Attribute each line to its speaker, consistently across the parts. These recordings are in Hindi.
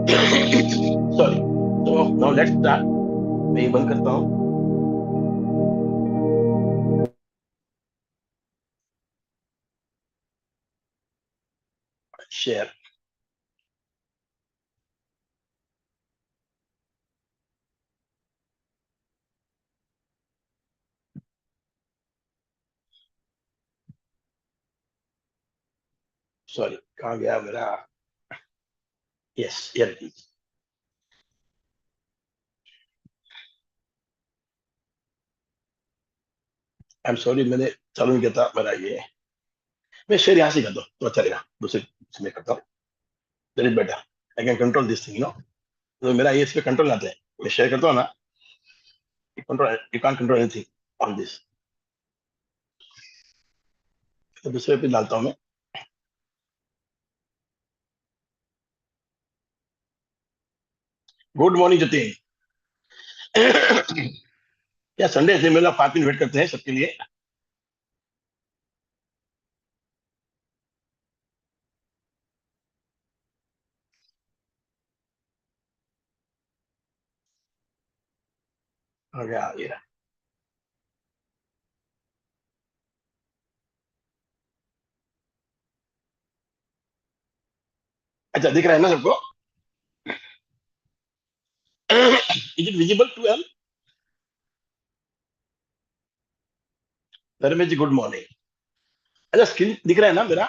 Speaker 1: सॉरी, तो नाउ लेट्स स्टार्ट। मैं ये बंद करता हूँ। शेयर। सॉरी, कहाँ गया मेरा? Yes, here it is. I am sorry, मैंने चालू नहीं किया था मेरा ये। मैं शेयर यहाँ से कर दो तो अच्छा रहेगा, दूसरे से मैं करता हूँ। That is better. I can control this thing, तो मेरा ये इस पे कंट्रोल आते हैं। मैं शेयर करता हूँ ना, control, you can't control anything on this. तो दूसरे पे डालता हूँ मैं। Good morning Jatin. क्या संडे से मेरा 5 मिनट वेट करते हैं सबके लिए। आ गया ये रहा। अच्छा, दिख रहा है ना सबको? Is it visible to all? Dharmesh ji, good morning. अच्छा, स्क्रीन दिख रहा है ना मेरा?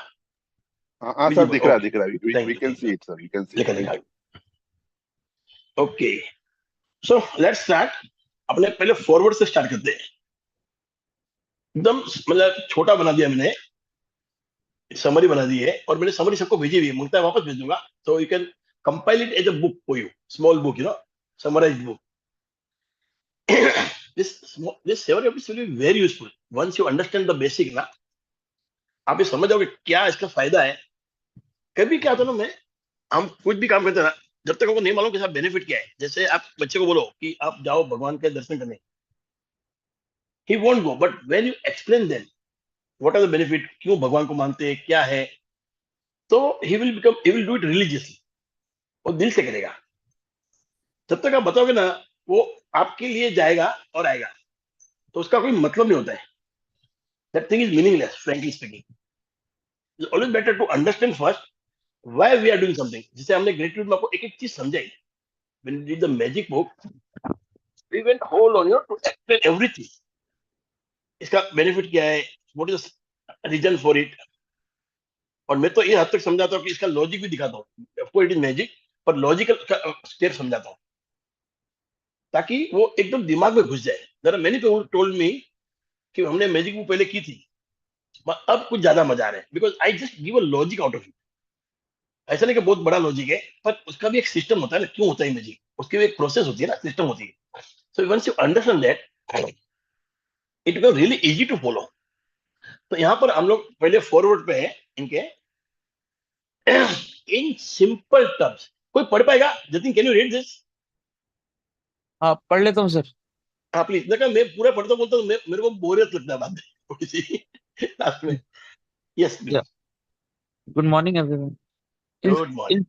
Speaker 2: हाँ हाँ सर,
Speaker 1: विजिबल,
Speaker 2: दिख रहा है,
Speaker 1: ओके।
Speaker 2: दिख रहा है। We
Speaker 1: thank you,
Speaker 2: can
Speaker 1: thank
Speaker 2: see it sir, we can see
Speaker 1: you.
Speaker 2: It.
Speaker 1: लिखा लिखा। Okay, so let's start. अपने पहले फॉरवर्ड से स्टार्ट करते हैं। एकदम मतलब छोटा बना दिया मैंने, समरी बना दी है, और मैंने समरी सबको भेजी हुई है, मुझे वापस भेज दूंगा। तो you can compile it as a book for you, small book, summarize book. this theory is really very useful once you understand the basic ना। आप ये समझ जाओगे क्या इसका फायदा है। कभी क्या होता है ना, मैं हम कुछ भी काम करते हैं ना, जब तक हमको नहीं मालूम कि इसका बेनिफिट क्या है। जैसे आप बच्चे को बोलो कि आप जाओ भगवान के दर्शन करने, he won't go, but when you explain them what are the benefit, क्यों भगवान को मानते हैं, क्या है, तो he will do it religiously. वो दिल से करेगा। जब तक आप बताओगे ना, वो आपके लिए जाएगा और आएगा, तो उसका कोई मतलब नहीं होता है। That thing is meaningless, frankly speaking. It's always better to understand first why we are doing something. जैसे हमने ग्रेटिट्यूड में आपको एक एक चीज समझाई। When we read the magic book, we went whole on to explain everything. इसका बेनिफिट क्या है, what is reason for it. और मैं तो ये हद तक समझाता हूँ कि इसका लॉजिक भी दिखाता हूँ। ऑफकोर्स इट इज मैजिक, पर लॉजिकल स्टेप समझाता हूँ, ताकि वो एकदम दिमाग में घुस जाए। जरा मैंने तो टोल्ड मी कि हमने मैजिक बुक पहले की थी, अब कुछ ज्यादा मजा आ रहा है, because I just give a logic out of it. ऐसा नहीं कि बहुत बड़ा लॉजिक है, पर उसका भी एक सिस्टम होता है ना, क्यों होता है मैजिक, उसकी भी एक प्रोसेस होती है ना, सिस्टम होती है। So once you understand that, it become really easy to follow. तो यहाँ पर हम लोग पहले फॉरवर्ड पे हैं इनके। इन सिंपल टर्म्स, कोई पढ़ पाएगा? Jatin, can you read this?
Speaker 3: हाँ, पढ़ लेता हूँ सर।
Speaker 1: हाँ प्लीज। देखा, मैं पूरा पढ़ता बोलता हूँ, मेरे को बोरियत लगता है बाद में थोड़ी सी लास्ट में। Yes
Speaker 3: Yeah.
Speaker 1: Please.
Speaker 3: Good morning, everyone. In,
Speaker 1: good
Speaker 3: in,
Speaker 1: morning.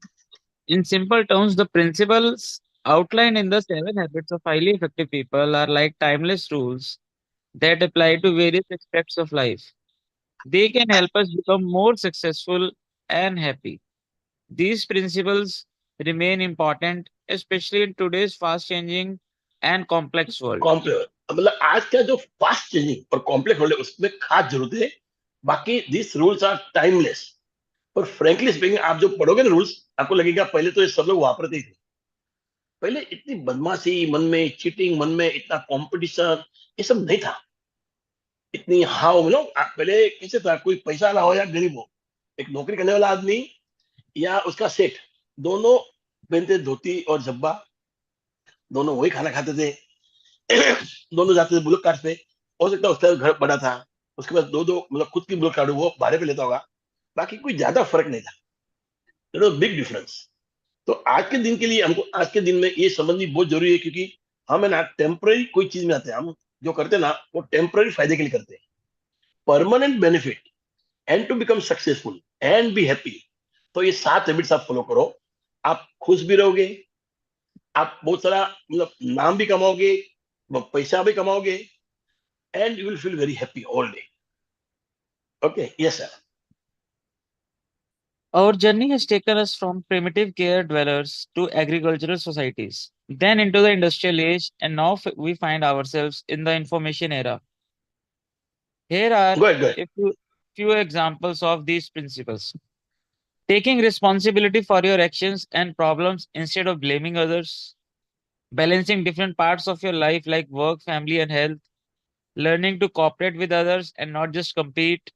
Speaker 3: in simple terms, the principles outlined in the seven habits of highly effective people are like timeless rules that apply to various aspects of life. They can help us become more successful and happy. These principles remain important, especially in today's fast changing and complex world.
Speaker 1: Complex, मतलब आज का जो फास्ट चेंजिंग और कॉम्प्लेक्स वर्ल्ड है, उसमें खास जरूरत है। बाकी दिस रूल्स आर टाइमलेस। और फ्रेंकली स्पीकिंग, आप जो पढ़ोगे ना रूल्स, आपको लगेगा पहले तो ये सब लोग वापरते ही थे। पहले इतनी बदमाशी मन में, चीटिंग मन में, इतना कंपटीशन, ये सब नहीं था। इतनी हाव पहले कैसे था, कोई पैसा वाला हो या गरीब हो, एक नौकरी करने वाला आदमी या उसका सेठ, दोनों पहनते धोती और जब्बा, दोनों वही खाना खाते थे। दोनों जाते थे बुलेट कार्ट पे। हो सकता है उसका घर बड़ा था, उसके पास दो दो मतलब खुद की बुलेट कार्ड वो भाड़े पे लेता होगा। बाकी कोई ज्यादा फर्क नहीं था, बिग डिफरेंस। तो आज के दिन के लिए हमको आज के दिन में ये समझनी बहुत जरूरी है, क्योंकि हम है ना टेम्पररी कोई चीज में आते हैं। हम जो करते हैं ना, वो टेम्पररी फायदे के लिए करते हैं। Permanent benefit and to become successful and be happy, तो ये 7 हैबिट्स आप फॉलो करो। आप खुश भी रहोगे, आप बहुत सारा मतलब नाम भी कमाओगे, पैसा भी कमाओगे, and you will feel very happy all day. Okay, yes sir.
Speaker 3: Our journey has taken us from primitive cave dwellers to agricultural societies, then into the industrial age, and now we find ourselves in the information era. Here are
Speaker 1: Good, good.
Speaker 3: a few examples of these principles. Taking responsibility for your actions and problems instead of blaming others. Balancing different parts of your life like work, family, and health. Learning to cooperate with others and not just compete.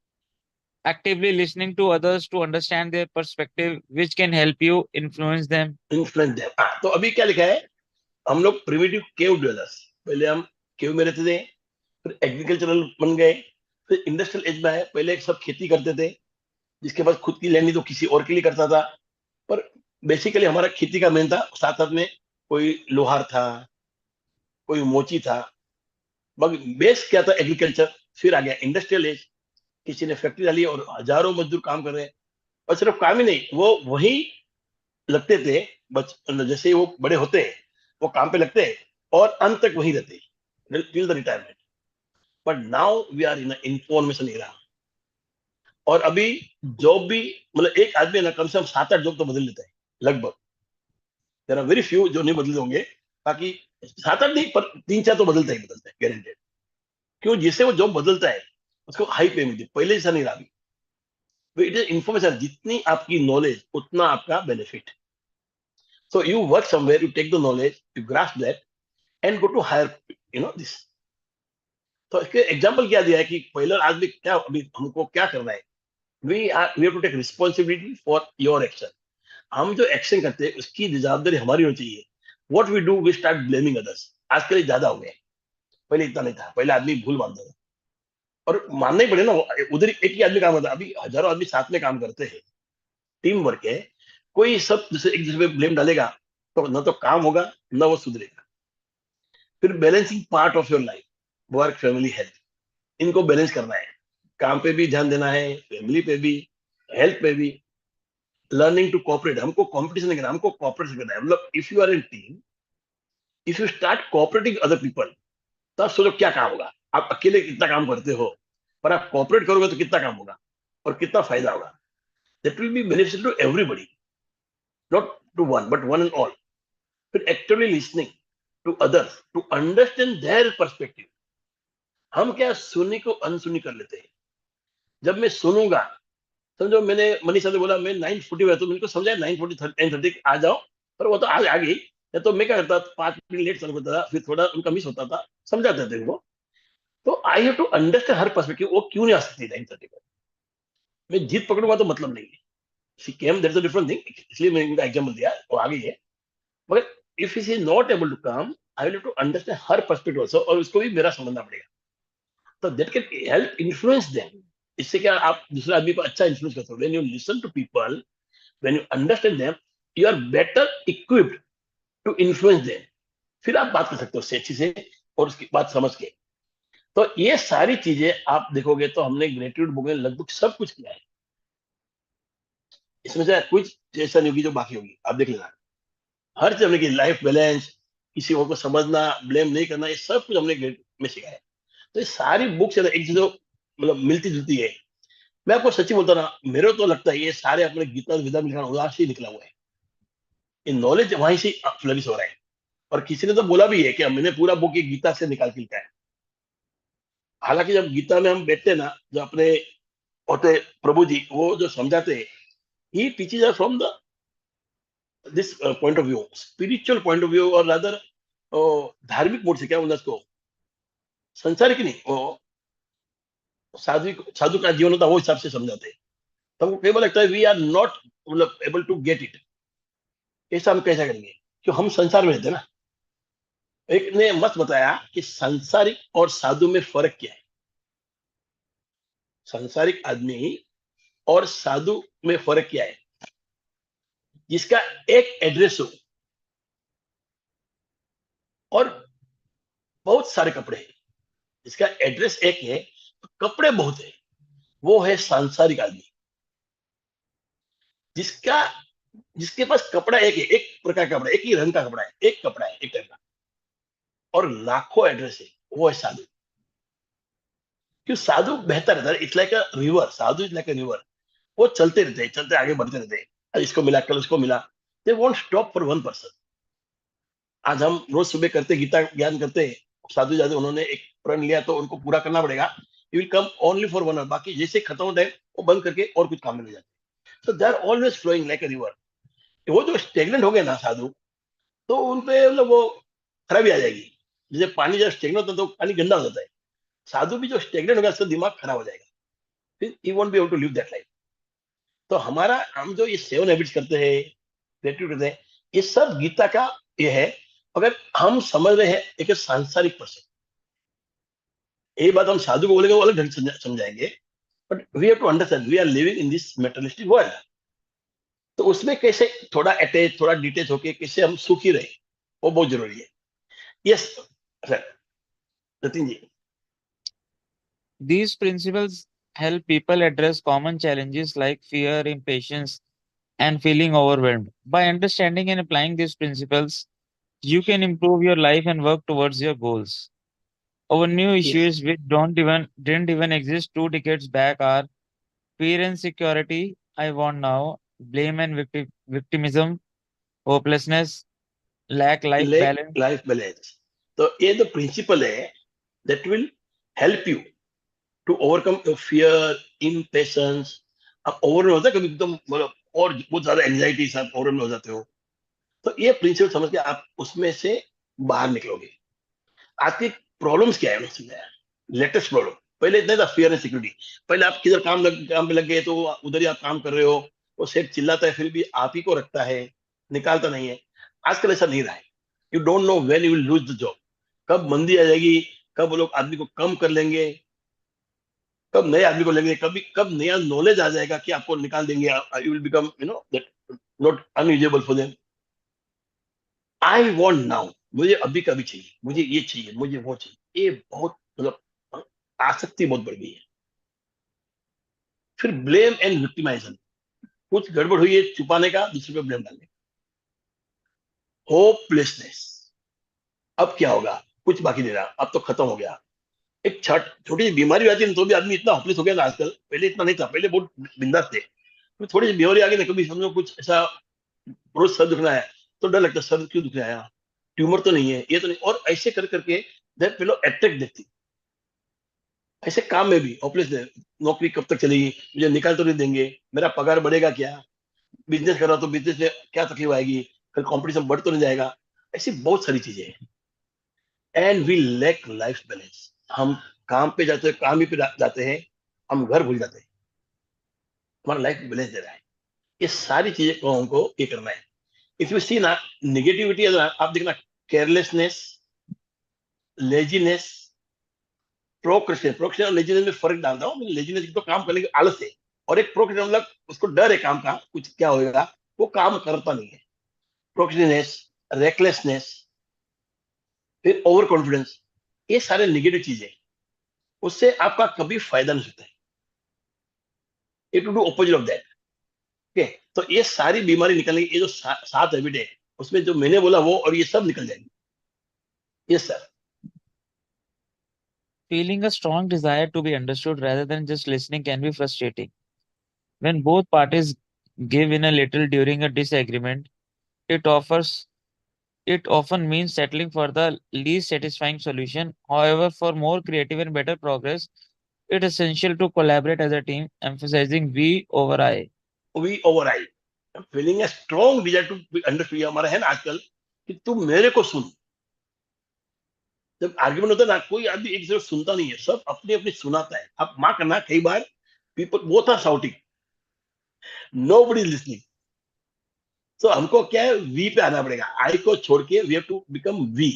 Speaker 3: Actively listening to others to understand their perspective, which can help you influence them.
Speaker 1: Influence them. तो अभी क्या लिखा है, हम लोग प्रिमिटिव केव ड्वेलर्स, पहले हम केव में रहते थे, फिर एग्रीकल्चरल बन गए, फिर इंडस्ट्रियल एज में आए. पहले सब खेती करते थे, जिसके पास खुद की लैंड नहीं तो किसी और के लिए करता था. पर बेसिकली हमारा खेती का मेन था, साथ साथ में कोई लोहार था, कोई मोची था, मगर बेस क्या था, एग्रीकल्चर. फिर आ गया इंडस्ट्रियल एज, किसी ने फैक्ट्री डाली और हजारों मजदूर काम कर रहे हैं. और सिर्फ काम ही नहीं, वो वही लगते थे, जैसे ही वो बड़े होते हैं वो काम पे लगते हैं और अंत तक वही रहते हैं till the retirement. But now we are in information era. और अभी जॉब भी, मतलब एक आदमी ना कम से कम 7-8 जॉब तो बदल लेता है लगभग. देयर आर वेरी फ्यू जो नहीं बदलते होंगे, बाकी 7-8 नहीं, पर 3-4 तो बदलता है गारंटेड. क्यों? जिससे वो जॉब बदलता है उसको हाई पे मिलती है, पहले जैसा नहीं रहा. अभी इट इज इंफॉर्मेशन, जितनी आपकी नॉलेज उतना आपका benefit. So you work somewhere, you take the knowledge, you grasp that and go to higher this. तो इसके एग्जांपल क्या दिया है कि पहले आदमी क्या, अभी हमको क्या करना है, we have to take responsibility for your action. हम जो एक्शन करते हैं उसकी जवाबदारी हमारी होनी चाहिए. What we do, we start blaming others. आजकल ये ज्यादा हो गया है, पहले इतना नहीं था. पहले आदमी भूल मानता था, और मानना ही पड़े ना. उधर एक ही आदमी काम करता है, अभी हजारों आदमी साथ में काम करते हैं, टीम वर्क है. कोई सब जैसे एक दूसरे पे ब्लेम डालेगा तो न तो काम होगा, न वो सुधरेगा. फिर balancing part of your life, work, family, health, इनको बैलेंस करना है. काम पे भी ध्यान देना है, फैमिली पे भी, हेल्थ पे भी. लर्निंग टू कॉपरेट, हमको कॉम्पिटिशन नहीं करना, हमको कॉपरेट करना है. मतलब if you are in team, if you start cooperating other people, तब सोचो क्या काम होगा. आप अकेले कितना काम करते हो, पर आप कॉपरेट करोगे तो कितना काम होगा और कितना फायदा होगा. That will be beneficial to everybody, not to one but one and all. फिर actively listening to others to understand their perspective. हम क्या सुनने को अनसुनी कर लेते हैं. जब मैं सुनूंगा, समझो मैंने मनीषा से बोला मैं 9:40 में, तो मैंने को समझाया 9:40 9:30 आ जाओ, पर वो तो आज आ गई. या तो मैं क्या करता, 5 मिनट लेट चालू करता था, फिर थोड़ा उनका मिस होता था, समझाते थे वो. तो I have to understand her perspective, वो क्यों नहीं आ सकती 9:30 पर. मैं जीत पकड़ूंगा तो मतलब नहीं है. She came, that's a different thing, इसलिए मैंने उनका एग्जांपल दिया, वो आ गई है. मगर if is not able to come, I will to understand her perspective also, और उसको भी मेरा समझना पड़ेगा. तो that can help influence them. इससे क्या, आप दूसरे आदमी को अच्छा इन्फ्लुएंस करते हो. When you listen to people, when you understand them, you are better equipped to influence them. फिर आप बात कर सकते हो उससे अच्छी से, और उसकी बात समझ के. तो ये सारी चीजें आप देखोगे तो हमने ग्रेटिट्यूड बुक में लगभग सब कुछ किया है. इसमें से कुछ ऐसा नहीं होगी जो बाकी होगी, आप देख लेना. हर चीज हमने की, लाइफ बैलेंस, किसी और को समझना, ब्लेम नहीं करना, ये सब कुछ हमने ग्रेट में सिखाया है. तो ये सारी बुक से एक चीज मतलब मिलती जुलती है. मैं आपको सच्ची बोलता ना, मेरे को तो लगता है ये सारे अपने गीता विदा मिलकर उदास से ही निकला हुआ है. ये नॉलेज वहीं से फ्लरिश हो रहा है. और किसी ने तो बोला भी है कि मैंने पूरा बुक ये गीता से निकाल के लिखा है. हालांकि जब गीता में हम बैठते ना, जो अपने होते प्रभु जी, वो जो समझाते हैं, he teaches us from the this point of view, spiritual point of view, और रादर धार्मिक मोड से, क्या बोलना उसको, संसारिक नहीं, वो साधु साधु का जीवन होता है, वो हिसाब से समझाते हैं. तो हमको कई बार लगता है वी आर नॉट मतलब एबल टू गेट इट. ऐसा हम कैसा करेंगे, क्यों, हम संसार में रहते हैं ना. एक ने मत बताया कि संसारिक और साधु में फर्क क्या है. संसारिक आदमी और साधु में फर्क क्या है. जिसका एक एड्रेस हो और बहुत सारे कपड़े हैं, जिसका एड्रेस एक है तो कपड़े बहुत है, वो है सांसारिक आदमी. जिसका जिसके पास कपड़ा एक है, एक प्रकार का कपड़ा, एक ही रंग का कपड़ा है, एक कपड़ा है एक टाइप का, और लाखों एड्रेस है, वो है साधु। क्यों? साधु बेहतर रहता है, it's like a river, Sadhu is like a river. वो चलते रहते हैं, चलते आगे बढ़ते रहते हैं, आज इसको मिला कल उसको मिला, they won't stop for one person. आज हम रोज सुबह करते, गीता ज्ञान करते हैं, साधु जादू उन्होंने एक प्रण लिया तो उनको पूरा करना पड़ेगा, you will come only for one, बाकी जैसे खत्म होता है वो बंद करके और कुछ काम में लग जाते हैं। So they are always flowing like a river. वो जो स्टेगनेंट हो गए ना साधु, तो उनपे मतलब वो खराबी आ जाएगी। जैसे पानी जब स्टेगनेंट होता है तो पानी गंदा हो जाता है, साधु भी जो स्टेगनेंट होगा उसका दिमाग खराब हो जाएगा, फिर he won't be able to live that life. तो हमारा हम जो ये 7 हैबिट्स करते हैं, ग्रेटिट्यूड करते हैं, ये सब गीता का ये है। अगर हम समझ रहे हैं एक सांसारिक पर्सन, ये बात हम साधु को बोलेंगे वो अलग ढंग से समझाएंगे, but we have to understand we are living in this materialistic world. तो उसमें कैसे थोड़ा अटैच, थोड़ा डिटेच होके कैसे हम सुखी रहे, वो बहुत जरूरी है। Yes sir, Jatin ji.
Speaker 3: These principles help people address common challenges like fear, impatience, and feeling overwhelmed. By understanding and applying these principles, you can improve your life and work towards your goals. Our new
Speaker 1: yes,
Speaker 3: issues which don't even didn't even exist 2 decades back are fear and security, I want now, blame and victimism, hopelessness, lack life
Speaker 1: lack
Speaker 3: balance.
Speaker 1: Life balance. तो ये जो प्रिंसिपल है that will help you to overcome your fear, impatience. अब ओवर में होता है कभी एकदम मतलब और बहुत ज्यादा एंजाइटी से आप ओवर में हो जाते हो, तो ये प्रिंसिपल समझ के आप उसमें से बाहर निकलोगे। आपकी प्रॉब्लम्स क्या है उन्होंने समझाया, लेटेस्ट प्रॉब्लम। पहले इतना था फियर एंड सिक्योरिटी, पहले आप किधर काम पे लग गए तो उधर ही आप काम कर रहे हो, वो सेठ चिल्लाता है फिर भी आप ही को रखता है, निकालता नहीं है। आजकल ऐसा नहीं रहा है। You don't know when you will lose the job, कब मंदी आ जाएगी, कब वो लोग आदमी को कम कर लेंगे, कब नए आदमी को लेंगे, कभी कब नया नॉलेज आ जाएगा कि आपको निकाल देंगे, you will become you know that not unusable for them. I want now, मुझे अभी का भी चाहिए, मुझे ये चाहिए, मुझे वो चाहिए, ये बहुत मतलब आसक्ति बहुत बढ़ गई है। फिर ब्लेम एंड विक्टिमाइजेशन, कुछ गड़बड़ हुई है छुपाने का, दूसरे पे ब्लेम डालने। होपलेसनेस, अब क्या होगा, कुछ बाकी नहीं रहा, अब तो खत्म हो गया। एक छोटी सी बीमारी आती है ना, तो भी आदमी इतना होपलेस हो गया ना आजकल, पहले इतना नहीं था, पहले बहुत बिंदास थे। तो थोड़ी सी बीमारी आ गई ना, कभी समझो कुछ ऐसा, रोज सर दुखना है तो डर लगता है, सर क्यों दुख रहा है, ट्यूमर तो नहीं है, ये तो नहीं, और ऐसे कर करके दैट फेलो अट्रैक्ट देखती। ऐसे काम में भी होपलेस है, नौकरी कब तक चलेगी, मुझे निकाल तो नहीं देंगे, मेरा पगार बढ़ेगा क्या, बिजनेस कर रहा तो बिजनेस में क्या तकलीफ आएगी, कल कंपटीशन बढ़ तो नहीं जाएगा, ऐसी बहुत सारी चीजें हैं। And we lack life balance, हम काम पे जाते हैं, काम ही पे जाते हैं, हम घर भूल जाते हैं, हमारा लाइफ बैलेंस दे रहा है। ये सारी चीजें को हमको ये करना है। इफ यू सी ना, निगेटिविटी आप देखना, केयरलेसनेस, लेजीनेस, प्रोक्रेस्टिनेशन। प्रोक्रेस्टिनेशन और लेजीनेस में फर्क डालता हूँ। लेजीनेस तो काम करने की आलस है, और एक प्रोक्रेस्टिनेशन मतलब उसको डर है काम का, कुछ क्या होगा, वो काम करता नहीं है। प्रोक्रेस्टिनेस, रेकलेसनेस, फिर ओवर कॉन्फिडेंस, ये सारे निगेटिव चीजें, उससे आपका कभी फायदा नहीं होता है। It to do opposite of that. Okay, तो ये सारी बीमारी निकलने की, ये जो 7 हैबिट है, उसमें जो मैंने बोला वो और ये सब निकल जाएंगे। Yes sir.
Speaker 3: Feeling a strong desire to be understood rather than just listening can be frustrating. When both parties give in a little during a disagreement, it offers it often means settling for the least satisfying solution. However, for more creative and better progress, it is essential to collaborate as a team, emphasizing we over I.
Speaker 1: We over I, feeling a strong desire to be understood, हमारा है ना आजकल, कि तुम मेरे को सुन। जब आर्ग्यूमेंट होता है ना, कोई आदमी एक दूसरे को सुनता नहीं है, सब अपनी अपनी सुनाता है। आप माँ करना, कई बार पीपल वो था साउटिंग, नो बडी लिसनिंग। तो हमको क्या है, वी पे आना पड़ेगा, आई को छोड़ के we have to become we,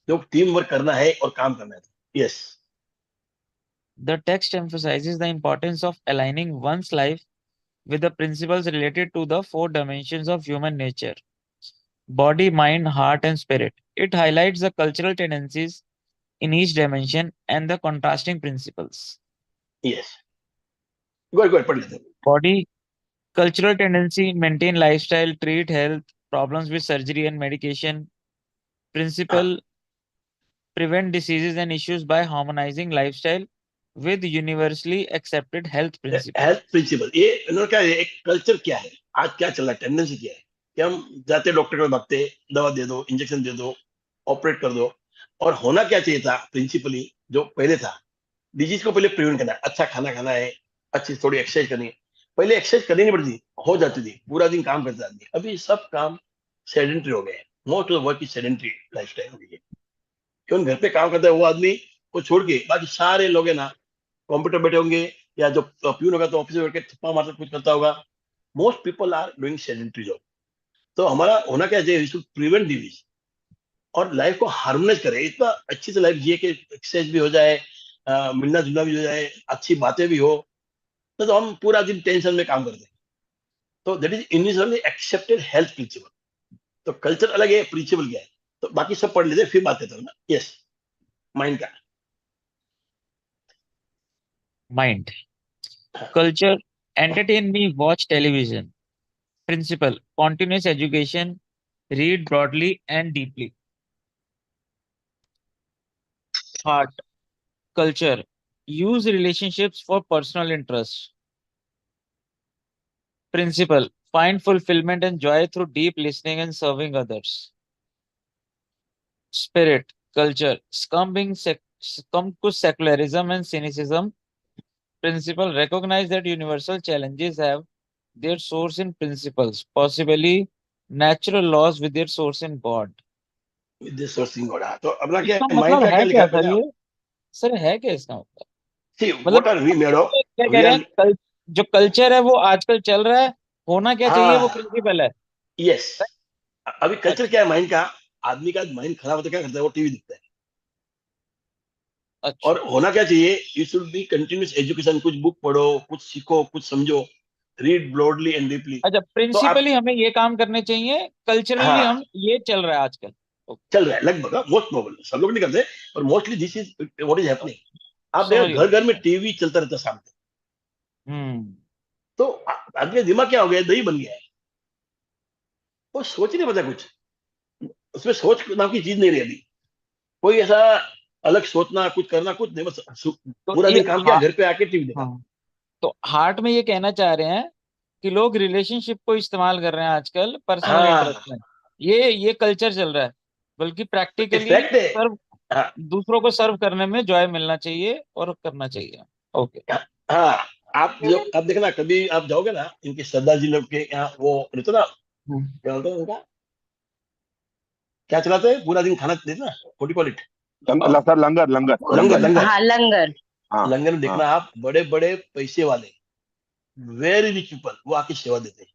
Speaker 1: जो टीम वर्क करना है और काम करना है। Yes.
Speaker 3: The text emphasizes the importance of aligning one's life with the principles related to the 4 dimensions of human nature: body, mind, heart, and spirit. It highlights the cultural tendencies in each dimension and the contrasting principles.
Speaker 1: Yes, good good, पढ़ लेते हैं।
Speaker 3: Body Cultural tendency, maintain lifestyle, treat health problems with surgery and medication. Principle, prevent diseases and issues by harmonizing lifestyle with universally accepted health principle.
Speaker 1: Health principle, ये इन्होंने क्या है, एक कल्चर क्या है, आज क्या चल रहा है, टेंडेंसी क्या है कि हम जाते डॉक्टर को भागते, दवा दे दो, इंजेक्शन दे दो, ऑपरेट कर दो। और होना क्या चाहिए था प्रिंसिपली, जो पहले था, डिजीज को पहले प्रिवेंट करना है, अच्छा खाना खाना है, अच्छी थोड़ी एक्सरसाइज करनी है। पहले एक्सरसाइज करनी नहीं पड़ती, हो जाती थी, पूरा दिन काम करता आदमी। अभी सब काम सेडेंट्री हो गए, most of the work is sedentary life style हो गई है। क्यों घर पे काम करता है वो आदमी को छोड़ के बाकी सारे लोग है ना कंप्यूटर बैठे होंगे, या जो प्यून होगा तो ऑफिस में बैठ के थप्पा मारकर कुछ करता होगा। Most people are doing sedentary job. तो हमारा होना क्या चाहिए, प्रिवेंट डिजीज और लाइफ को हार्मोनाइज करे, इतना अच्छी से लाइफ जिए कि एक्सरसाइज भी हो जाए, मिलना जुलना भी हो जाए, अच्छी बातें भी हो। तो हम पूरा दिन टेंशन में काम करते हैं। तो that is universally accepted health principle. तो कल्चर अलग है, प्रिंसिपल क्या है, तो बाकी सब पढ़ लेते हैं, फिर बात करता हूँ ना। यस, माइंड का।
Speaker 3: Mind. Culture, entertain me, watch television. Principle, continuous education, read broadly and deeply. Heart, culture, use relationships for personal interest. Principle, find fulfillment and joy through deep listening and serving others. Spirit, culture, succumb to secularism and cynicism. Principle, recognize that universal challenges have their source in principles, possibly natural laws with their source in God.
Speaker 1: With sourcing घोड़ा। तो अपना क्या
Speaker 3: इसका
Speaker 1: माइंड
Speaker 3: मतलब
Speaker 1: का
Speaker 3: है
Speaker 1: क्या लिखा
Speaker 3: क्या
Speaker 1: है
Speaker 3: सर
Speaker 1: पहले
Speaker 3: ये?
Speaker 1: आप।
Speaker 3: सर है क्या इसका मतलब?
Speaker 1: सी
Speaker 3: मतलब
Speaker 1: what are we made of.
Speaker 3: क्या कह
Speaker 1: वी
Speaker 3: रहे
Speaker 1: आर,
Speaker 3: हैं, जो कल्चर है वो आजकल चल रहा है, होना क्या चाहिए वो
Speaker 1: हाँ,
Speaker 3: प्रिंसिपल है।
Speaker 1: यस। अभी कल्चर
Speaker 3: अच्छा।
Speaker 1: क्या है माइंड का। आदमी का माइंड खराब होता है, क्या करता है, वो टीवी देखता है।
Speaker 3: अच्छा।
Speaker 1: और होना क्या चाहिए, you should be continuous education, कुछ बुक पढ़ो, कुछ सीखो, कुछ समझो, रीड ब्रॉडली एंड डीपली।
Speaker 3: अच्छा,
Speaker 1: तो आप,
Speaker 3: प्रिंसिपली हमें ये काम करने चाहिए, कल्चरली
Speaker 1: हाँ,
Speaker 3: हम ये चल रहा है आजकल। ओके,
Speaker 1: चल रहा है लगभग, मोस्ट प्रोबेबल सब लोग नहीं करते, पर mostly this is what is happening. आप
Speaker 3: समझ
Speaker 1: देखो
Speaker 3: गया।
Speaker 1: घर घर में टीवी चलता रहता है सामने।
Speaker 3: हम्म।
Speaker 1: तो आदमी का दिमाग क्या हो गया है, दही बन गया है। वो सोच ही नहीं पता कुछ, उसमें सोच नाम की चीज नहीं रही अभी। कोई ऐसा अलग सोचना, कुछ करना, कुछ नहीं, बस
Speaker 3: तो
Speaker 1: पूरा
Speaker 3: ये
Speaker 1: दिन काम किया,
Speaker 3: हाँ,
Speaker 1: घर पे आके टीवी देखा।
Speaker 3: हाँ, तो हार्ट में ये कहना चाह रहे हैं कि लोग रिलेशनशिप को इस्तेमाल कर रहे हैं आजकल पर्सनल इंटरेस्ट
Speaker 1: हाँ,
Speaker 3: में। ये कल्चर चल रहा है, बल्कि
Speaker 1: ये
Speaker 3: प्रैक्टिकली
Speaker 1: फैक्ट है।
Speaker 3: सर्व,
Speaker 1: हाँ,
Speaker 3: दूसरों को सर्व करने में जॉय मिलना चाहिए और करना चाहिए। ओके।
Speaker 1: हाँ। आप जो आप देखना, कभी आप जाओगे ना इनके सरदार जी लोग के यहाँ, वो रहते ना,
Speaker 3: हम्म।
Speaker 1: क्या बोलते हैं उनका, क्या चलाते हैं पूरा दिन खाना देते ना, व्हाट कॉल इट,
Speaker 2: सर लंगर लंगर
Speaker 1: लंगर,
Speaker 2: लंगर।
Speaker 1: लंगर।
Speaker 4: हाँ लंगर।
Speaker 2: हाँ
Speaker 1: लंगर में
Speaker 2: हाँ।
Speaker 1: देखना आप, बड़े बड़े पैसे वाले, वेरी रिच पीपल, वो आके सेवा देते हैं,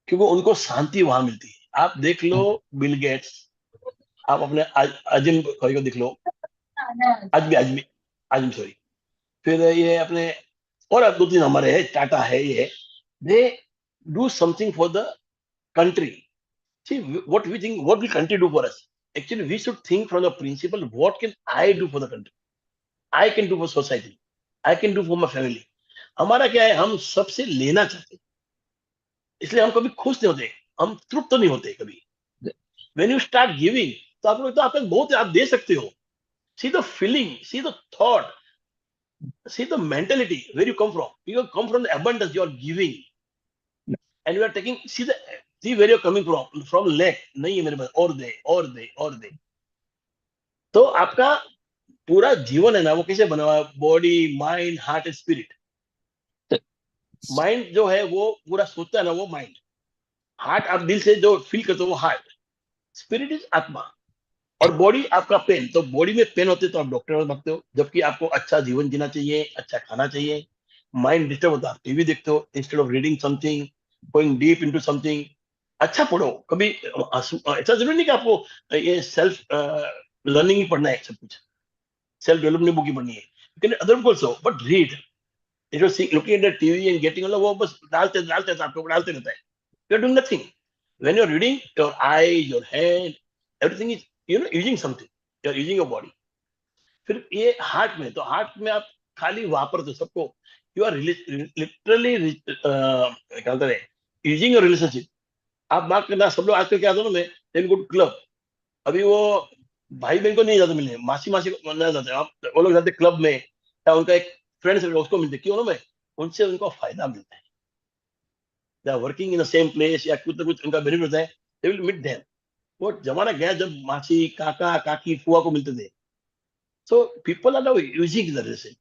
Speaker 1: क्योंकि उनको शांति वहां मिलती है। आप देख लो बिल गेट्स, आप अपने अजिम भाई को देख लो, आजमी आजमी आजमी सॉरी, फिर ये अपने, और अब दो तीन हमारे हैं, टाटा है, ये, they do something for the country. See, what we think, what will country do for us? Actually, we should think from the principle, what can I do for the country? I can do for society. I can do for my family. हमारा क्या है, हम सबसे लेना चाहते हैं, इसलिए हम कभी खुश नहीं होते, हम तृप्त तो नहीं होते कभी। When you start giving, तो आप लोग तो आपके बहुत है, आप दे सकते हो। See the feeling, see the thought, see the mentality, where you come from. You come from the abundance, you are giving, and you are taking. See where you're coming from lack, नहीं है मेरे पास, और दे, और दे, और दे। तो आपका पूरा जीवन है ना, वो कैसे बना हुआ है, body, mind, heart and spirit. Mind जो है वो पूरा सोचता है ना, वो माइंड। हार्ट आप दिल से जो फील करते हो, वो हार्ट। स्पिरिट इज आत्मा। और बॉडी आपका पेन, तो बॉडी में पेन होते तो आप डॉक्टर में भागते हो, जबकि आपको अच्छा जीवन जीना चाहिए, अच्छा खाना चाहिए। माइंड डिस्टर्ब होता है, आप टीवी देखते हो instead of reading something, going deep into something. अच्छा पढ़ो कभी, ऐसा जरूरी नहीं कि आपको ये सेल्फ लर्निंग ही पढ़ना है सब कुछ, सेल्फ डेवलपमेंट बुक ही पढ़नी है, you can other book also, but read. It was looking at the TV and getting, वो बस डालते डालते आपके ऊपर डालते रहता है, you are doing nothing. When you are reading, your eyes, your hand, everything is, using something, you are using your body. फिर ये हार्ट में, तो हार्ट में आप खाली वापरते हो सबको, यू आर लिटरली क्या होता है, यूजिंग योर रिलेशनशिप। आप बात करना, सब लोग आजकल क्या होता है ना, मैं गुड क्लब, अभी वो भाई बहन को नहीं जाते मिलने, मासी मासी को नहीं जाते, आप वो लोग जाते क्लब में, या उनका एक फ्रेंड उसको मिलते, क्यों ना मैं, उनसे उनको फायदा मिलता है, they are working in the same place, या कुछ ना कुछ उनका बेनिफिट होता है, दे विल मीट देम। वो जमाना गया जब मासी काका काकी फुआ को मिलते थे। So people are now using the relation,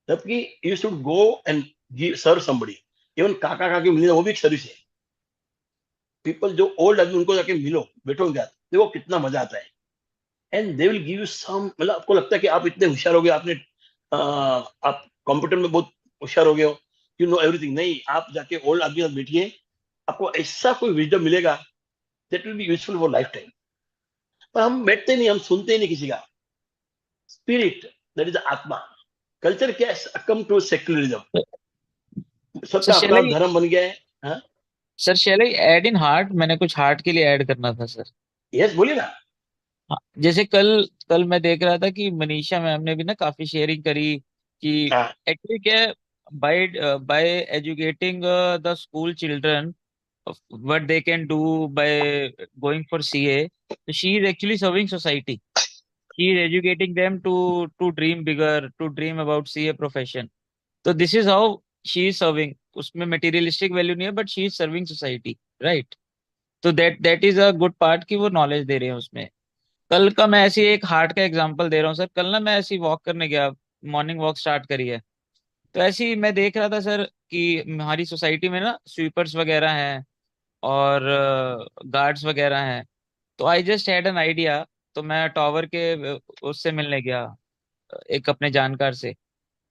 Speaker 1: जबकि you should go and give serve somebody. Even काका काकी मिलना वो भी एक सर्विस है। पीपल जो ओल्ड आदमी उनको जाके मिलो, बैठो उनके साथ, देखो कितना मजा आता है। And they will give you some, मतलब आपको लगता है कि आप इतने होशियार हो गए, आपने आप कंप्यूटर में बहुत होशियार हो गए हो, यू नो एवरीथिंग। नहीं, आप जाके ओल्ड आदमी के साथ बैठिए, आपको ऐसा कोई विजडम मिलेगा that will be useful for life time. पर हम बैठते नहीं, हम सुनते ही नहीं किसी का। स्पिरिट, दैट इज आत्मा। कल्चर क्या है, कम टू सेक्युलरिज्म,
Speaker 3: सर
Speaker 1: सबका अपना
Speaker 3: शैल
Speaker 1: धर्म बन गया है। हाँ,
Speaker 3: sir shall add in heart, मैंने कुछ हार्ट के लिए ऐड करना था सर।
Speaker 1: यस बोलिए ना।
Speaker 3: हाँ, जैसे कल कल मैं देख रहा था कि मनीषा मैम ने भी ना काफी शेयरिंग करी कि
Speaker 1: हाँ,
Speaker 3: एक्चुअली क्या है, by by educating the school children what they can do by going for CA. So she is actually serving society. She is educating them to dream bigger, to dream about CA profession. So this is how she is serving. उसमें materialistic value नहीं है, but she is serving society, right? तो that is a good part कि वो knowledge दे रहे हैं उसमें। कल का मैं ऐसी एक हार्ट का एग्जांपल दे रहा हूँ सर। कल ना मैं ऐसी वॉक करने गया, मॉर्निंग वॉक स्टार्ट करी है। तो ऐसे ही मैं देख रहा था सर कि हमारी सोसाइटी में ना स्वीपर्स वगैरह हैं और गार्ड्स वगैरह हैं। तो I just had an idea. तो मैं टॉवर के उससे मिलने गया, एक अपने जानकार से।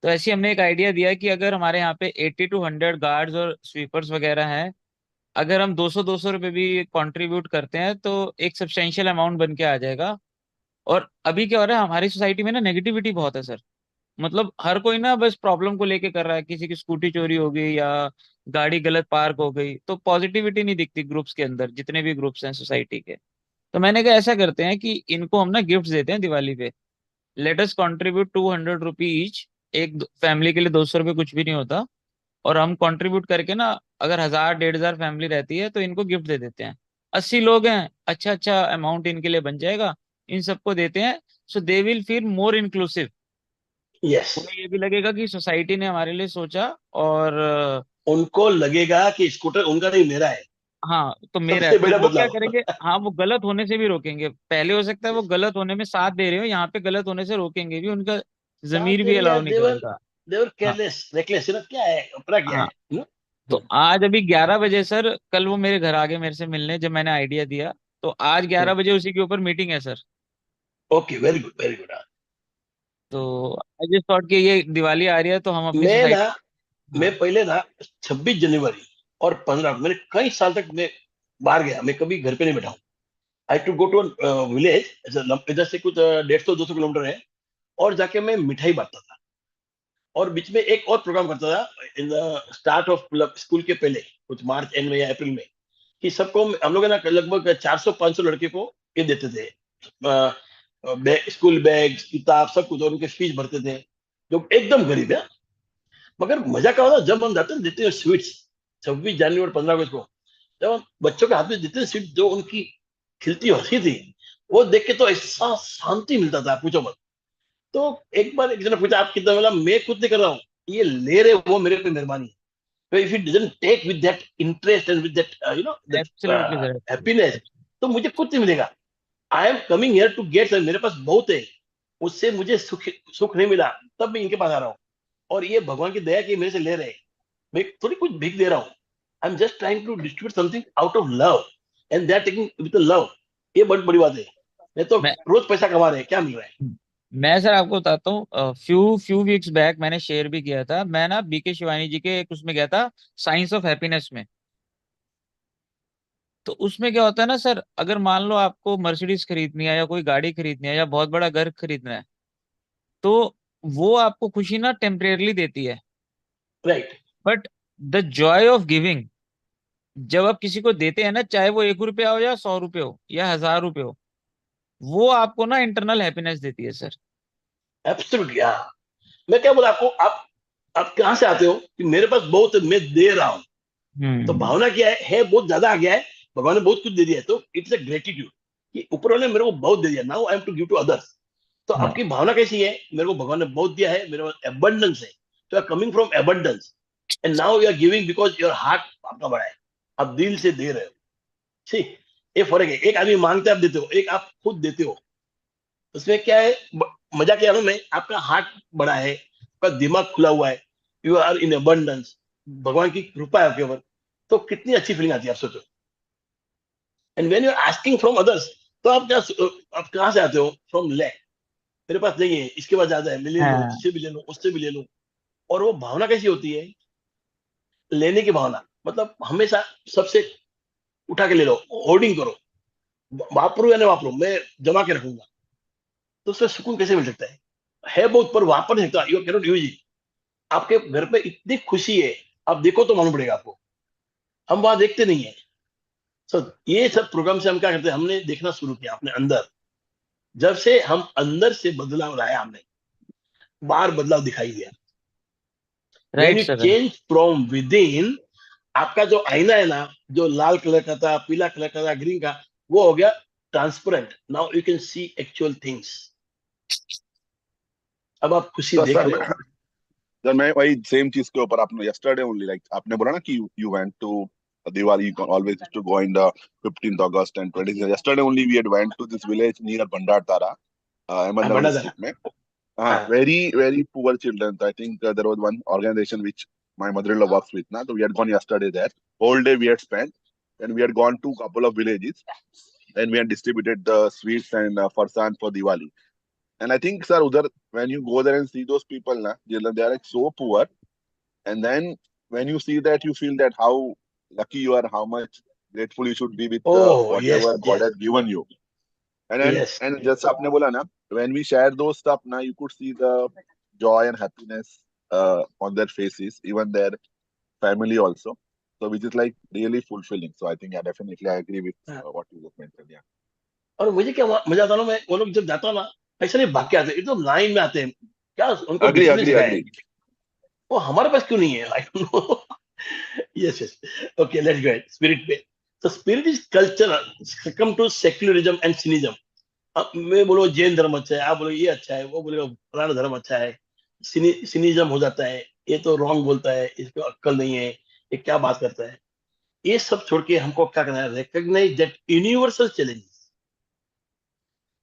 Speaker 3: तो ऐसे ही हमने एक आइडिया दिया कि अगर हमारे यहाँ पे 80 to 100 गार्ड्स और स्वीपर्स वगैरह हैं, अगर हम 200-200 रुपये भी कंट्रीब्यूट करते हैं तो एक सब्सटेंशियल अमाउंट बन के आ जाएगा। और अभी क्या हो रहा है, हमारी सोसाइटी में ना नेगेटिविटी बहुत है सर। मतलब हर कोई ना बस प्रॉब्लम को लेके कर रहा है, किसी की स्कूटी चोरी हो गई या गाड़ी गलत पार्क हो गई, तो पॉजिटिविटी नहीं दिखती ग्रुप्स के अंदर, जितने भी ग्रुप्स हैं सोसाइटी के। तो मैंने कहा ऐसा करते हैं कि इनको हम ना गिफ्ट देते हैं दिवाली पे। लेट अस कंट्रीब्यूट 200 रुपी ईच। एक फैमिली के लिए 200 रुपये कुछ भी नहीं होता। और हम कंट्रीब्यूट करके ना, अगर 1000-1500 फैमिली रहती है तो इनको गिफ्ट दे देते हैं। 80 लोग हैं, अच्छा अच्छा अमाउंट इनके लिए बन जाएगा। इन सबको देते हैं। So they will feel more inclusive.
Speaker 1: Yes.
Speaker 3: उन्हें ये भी लगेगा कि सोसाइटी ने हमारे लिए सोचा। और
Speaker 1: उनको लगेगा कि स्कूटर उनका नहीं, मेरा है।
Speaker 3: हाँ तो मेरा है,
Speaker 1: सबसे
Speaker 3: तो
Speaker 1: बड़ा
Speaker 3: वो क्या
Speaker 1: बदलाव।
Speaker 3: करेंगे, हाँ वो गलत होने से भी रोकेंगे। पहले हो सकता है वो गलत होने में साथ दे रहे हो, यहाँ पे गलत होने से रोकेंगे भी, उनका
Speaker 1: साथ
Speaker 3: जमीर
Speaker 1: दे
Speaker 3: भी
Speaker 1: रहे
Speaker 3: अलाउ
Speaker 1: यार,
Speaker 3: नहीं
Speaker 1: देवर,
Speaker 3: करेगा।
Speaker 1: देवर
Speaker 3: हाँ
Speaker 1: केयरलेस रेकलेस, ना क्या है अपना, क्या
Speaker 3: हाँ।
Speaker 1: है ना।
Speaker 3: तो आज अभी 11 बजे सर, कल वो मेरे घर आ गए मेरे से मिलने जब मैंने आइडिया दिया। तो आज 11 बजे उसी के ऊपर मीटिंग है sir.
Speaker 1: Okay, very good very good.
Speaker 3: तो आई जस्ट थॉट कि ये दिवाली आ रही है तो हम अपनी
Speaker 1: मैं ना,
Speaker 3: सोसाइटी।
Speaker 1: मैं
Speaker 3: हाँ
Speaker 1: पहले ना 26 जनवरी और 15, मैंने कई साल तक मैं बाहर गया, मैं कभी घर पे नहीं बैठा हूँ। आई टू गो टू विलेज, इधर से कुछ 150-200 किलोमीटर है, और जाके मैं मिठाई बांटता था। और बीच में एक और प्रोग्राम करता था in the start of school के पहले, कुछ मार्च एंड में या अप्रैल में, कि सबको हम लोग है ना लगभग 400-500 लड़के को ये देते थे, स्कूल बैग किताब सब कुछ, और उनके फीस भरते थे, जो एकदम गरीब है। मगर मजा क्या होता, जब हम जाते हैं देते हैं स्वीट्स, 26 जनवरी और 15 अगस्त को, जब हम बच्चों के हाथ में देते हैं स्वीट, जो उनकी खिलती हंसी थी, वो देख के तो ऐसा शांति मिलता था, पूछो मत। तो एक बार एक जने पूछा, आप कितना, बोला मैं खुद नहीं कर रहा हूँ, ये ले रहे वो मेरे पे मेहरबानी है। तो if it doesn't take with that interest and with that that
Speaker 3: absolutely sir.
Speaker 1: Happiness, तो मुझे कुछ नहीं मिलेगा। I am coming here to get, मेरे पास बहुत है, उससे मुझे सुख सुख नहीं मिला, तब मैं इनके पास आ रहा हूँ। और ये भगवान की दया कि मेरे से ले रहे हैं, मैं थोड़ी कुछ भीख दे रहा हूँ। I am just trying to distribute something out of love, and they are taking with love. ये बहुत बड़ी बात है। नहीं तो
Speaker 3: मैं
Speaker 1: रोज पैसा कमा रहे हैं, क्या मिल रहा है।
Speaker 3: मैं सर आपको बताता हूँ, फ्यू फ्यू वीक्स बैक मैंने शेयर भी किया था। मैं ना बीके शिवानी जी के एक उसमें गया था, साइंस ऑफ हैप्पीनेस में। तो उसमें क्या होता है ना सर, अगर मान लो आपको मर्सिडीज खरीदनी है या कोई गाड़ी खरीदनी है या बहुत बड़ा घर खरीदना है, तो वो आपको खुशी ना टेम्परेरली देती है।
Speaker 1: Right.
Speaker 3: But the Joy of giving, जब आप किसी को देते हैं ना, चाहे वो 1 रुपया हो या 100 रुपये हो या 1000 रुपये हो, वो आपको ना इंटरनल हैप्पीनेस देती है सर।
Speaker 1: एब्सोल्युटली। मैं क्या बोला आपको, आप कहाँ से आते हो कि मेरे पास बहुत है, मैं दे रहा हूँ। तो
Speaker 3: Hmm.
Speaker 1: भावना क्या है बहुत ज्यादा आ गया है, भगवान ने बहुत कुछ दे दिया है, तो इट्स अ ग्रेटिट्यूड कि ऊपर वाले ने मेरे को बहुत दे दिया, now I am to give to others. तो
Speaker 3: Yeah.
Speaker 1: आपकी भावना कैसी है, मेरे को भगवान ने बहुत दिया है, मेरे पास एबंडेंस है, तो are coming from abundance and now you are giving because your heart आपका बड़ा है, आप दिल से दे रहे हो। ठीक, ये फर्क है, एक आदमी मांगते आप देते हो, एक आप खुद देते हो। उसमें क्या है, मजा क्या है में, आपका हार्ट बड़ा है, आपका दिमाग खुला हुआ है, यू आर इन अबंडेंस, भगवान की कृपा है आपके ऊपर, तो कितनी अच्छी फीलिंग आती है, आप सोचो। And when you are asking from others, तो आप क्या, आप कहाँ से आते हो, फ्रॉम लैक, मेरे पास नहीं है, इसके पास ज्यादा है, मैं ले लूं,
Speaker 3: हाँ,
Speaker 1: इससे भी ले लूं, उससे भी ले लूं। और वो भावना कैसी होती है, लेने की भावना, मतलब हमेशा सबसे उठा के ले लो, होर्डिंग करो, वापरू या नहीं वापरू, मैं जमा के रखूंगा। तो उससे सुकून कैसे मिल सकता है बहुत, पर वापर नहीं सकता, यू कैनॉट यूज इट। आपके घर पे इतनी खुशी है, आप देखो तो मालूम पड़ेगा आपको, हम वहां देखते नहीं है। सो ये सब प्रोग्राम से हम क्या करते हैं, हमने देखना शुरू किया अपने अंदर, जब से हम अंदर से बदलाव लाया हमने, बाहर बदलाव दिखाई दिया। When
Speaker 3: right,
Speaker 1: you
Speaker 3: Sagar.
Speaker 1: Change from with in, आपका जो आईना है ना, जो लाल कलर का था, पीला कलर का था, ग्रीन का, वो हो गया transparent, now you can see actual things. अब आप खुशी
Speaker 2: तो
Speaker 1: देख
Speaker 2: सर
Speaker 1: रहे हो।
Speaker 2: सर मैं वही सेम चीज के ऊपर, आपने यस्टरडे ओनली लाइक आपने बोला ना कि you went to Diwali, you always used to go in the 15th August and 20th. Yesterday only we had went to this village near Bandar-Tara, Ahmednagar
Speaker 1: बंडाधरा,
Speaker 2: district में.
Speaker 1: हाँ,
Speaker 2: Very very poor children. So I think there was one organization which my mother-in-law works with. Na, so we had gone yesterday there. Whole day we had spent, and we had gone to couple of villages, and we had distributed the sweets and farsan for Diwali. And I think, sir, udhar, when you go there and see those people, na, they are like so poor. And then when you see that, you feel that how lucky you are, how much grateful you should be with
Speaker 1: oh yes
Speaker 2: whatever God
Speaker 1: yes
Speaker 2: has given you.
Speaker 1: Yes,
Speaker 2: And just आपने बोला ना, when we share those stuff, now you could see the joy and happiness on their faces, even their family also. So which is like really fulfilling. So I think yeah, definitely I agree with what you just mentioned. Yeah.
Speaker 1: और मुझे क्या मजा आता है ना, मैं वो लोग जब जाता हूँ ना, ऐसे नहीं भाग के आते, एकदम लाइन में आते हैं, क्या उनको
Speaker 2: Agree,
Speaker 1: डिसिप्लिन
Speaker 2: agree,
Speaker 1: सिखाया है,
Speaker 2: agree.
Speaker 1: वो हमारे पास क्यों नहीं है, I don't know. Yes yes, okay let's go spirit पे। तो spirit is culture, come to secularism and cynicism. अब मैं बोलो जैन धर्म अच्छा है, आप बोलो ये अच्छा है, वो बोलेगा पुराना धर्म अच्छा है, सिनिज्म हो जाता है, ये तो रॉन्ग बोलता है, इसको अक्कल नहीं है, ये क्या बात करता है। ये सब छोड़ के हमको क्या करना है, recognize that universal challenges,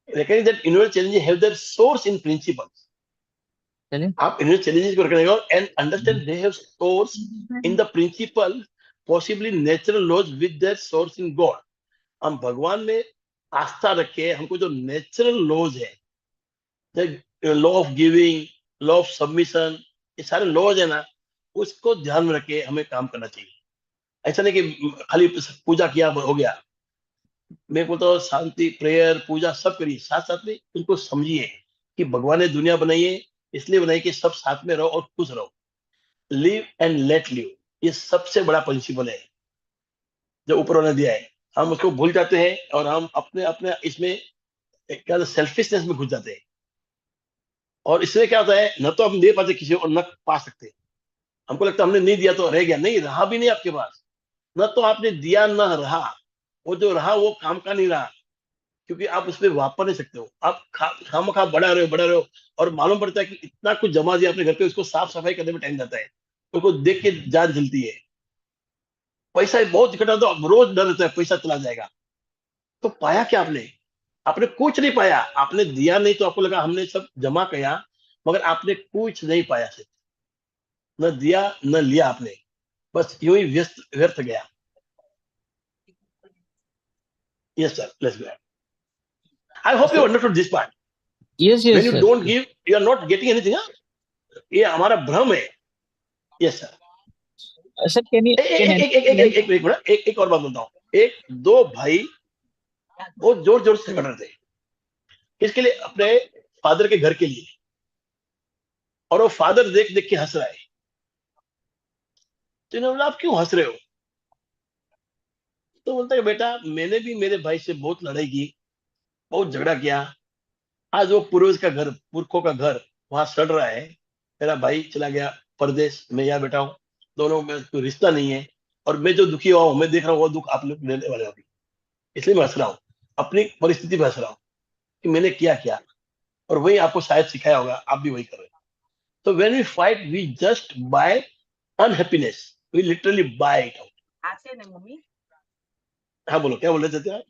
Speaker 1: recognize that universal challenges have their source in principles.
Speaker 3: चलिए.
Speaker 1: आप universal challenges को recognize करो and understand they have source in the principle, possibly natural laws with their source in God. हम भगवान में आस्था रखे, हमको जो नेचुरल लॉज है, law of giving, law of submission, ये सारे लॉज है ना, उसको ध्यान में रखे हमें काम करना चाहिए। ऐसा नहीं कि खाली पूजा किया हो गया, मैं बोलता हूँ शांति, प्रेयर, पूजा सब करिए, साथ साथ में उनको समझिए कि भगवान ने दुनिया बनाई है, इसलिए बनाई कि सब साथ में रहो और खुश रहो, लिव एंड लेट लिव, ये सबसे बड़ा प्रिंसिपल है जो ऊपर ने दिया है। हम उसको भूल जाते हैं और हम अपने अपने इसमें क्या सेल्फिशनेस में घुस जाते हैं, और इससे क्या होता है, न तो हम दे पाते किसी और न पा सकते। हमको लगता है हमने नहीं दिया तो रह गया, नहीं रहा भी नहीं आपके पास, न तो आपने दिया न रहा, वो जो रहा वो काम का नहीं रहा, क्योंकि आप उसमें वापर नहीं सकते हो, आप खाम खा बढ़ा रहे हो, और मालूम पड़ता है कि इतना कुछ जमा दिया अपने घर पे, उसको साफ सफाई करने में टाइम जाता है, उसको देख के जान जलती है, पैसा बहुत इकट्ठा होता है, रोज डर रहता है पैसा चला जाएगा। तो पाया क्या आपने, आपने कुछ नहीं पाया, आपने दिया नहीं तो आपको लगा हमने सब जमा किया, मगर आपने कुछ नहीं पाया सिर्फ, न दिया न लिया आपने, बस यूं ही व्यस्त व्यर्थ गया। Yes sir, let's go. I hope you
Speaker 2: So,
Speaker 1: understood this part.
Speaker 3: Yes,
Speaker 1: when
Speaker 3: yes,
Speaker 1: you
Speaker 3: sir.
Speaker 1: Don't give, you are not getting anything, ये हमारा भ्रम है। Yes sir.
Speaker 3: Sir, can
Speaker 1: एक एक एक एक
Speaker 3: anyone
Speaker 1: एक एक एक मिनट, एक और बात बोलता हूँ। एक दो भाई बहुत जोर जोर से झगड़ रहे थे, किसके लिए, अपने फादर के घर के लिए, और वो फादर देख देख के हंस रहा है। तो इन्होंने बोला आप क्यों हंस रहे हो, तो बोलता है बेटा मैंने भी मेरे भाई से बहुत लड़ाई की, बहुत झगड़ा किया, आज वो पूर्वज का घर, पुरखों का घर वहां सड़ रहा है, मेरा भाई चला गया परदेश, मैं यहाँ बैठा हूँ, दोनों में कोई रिश्ता नहीं है, और मैं जो दुखी हुआ हूँ, मैं देख रहा हूँ वो दुख आप लोग लेने वाले हो अभी, इसलिए मैं हंस रहा हूँ, अपनी परिस्थिति में हंस रहा हूँ कि मैंने किया क्या, और वही आपको शायद सिखाया होगा, आप भी वही कर रहे हो. So when we fight, we just buy unhappiness. We literally buy it out. हाँ बोलो, क्या बोल रहे थे आप?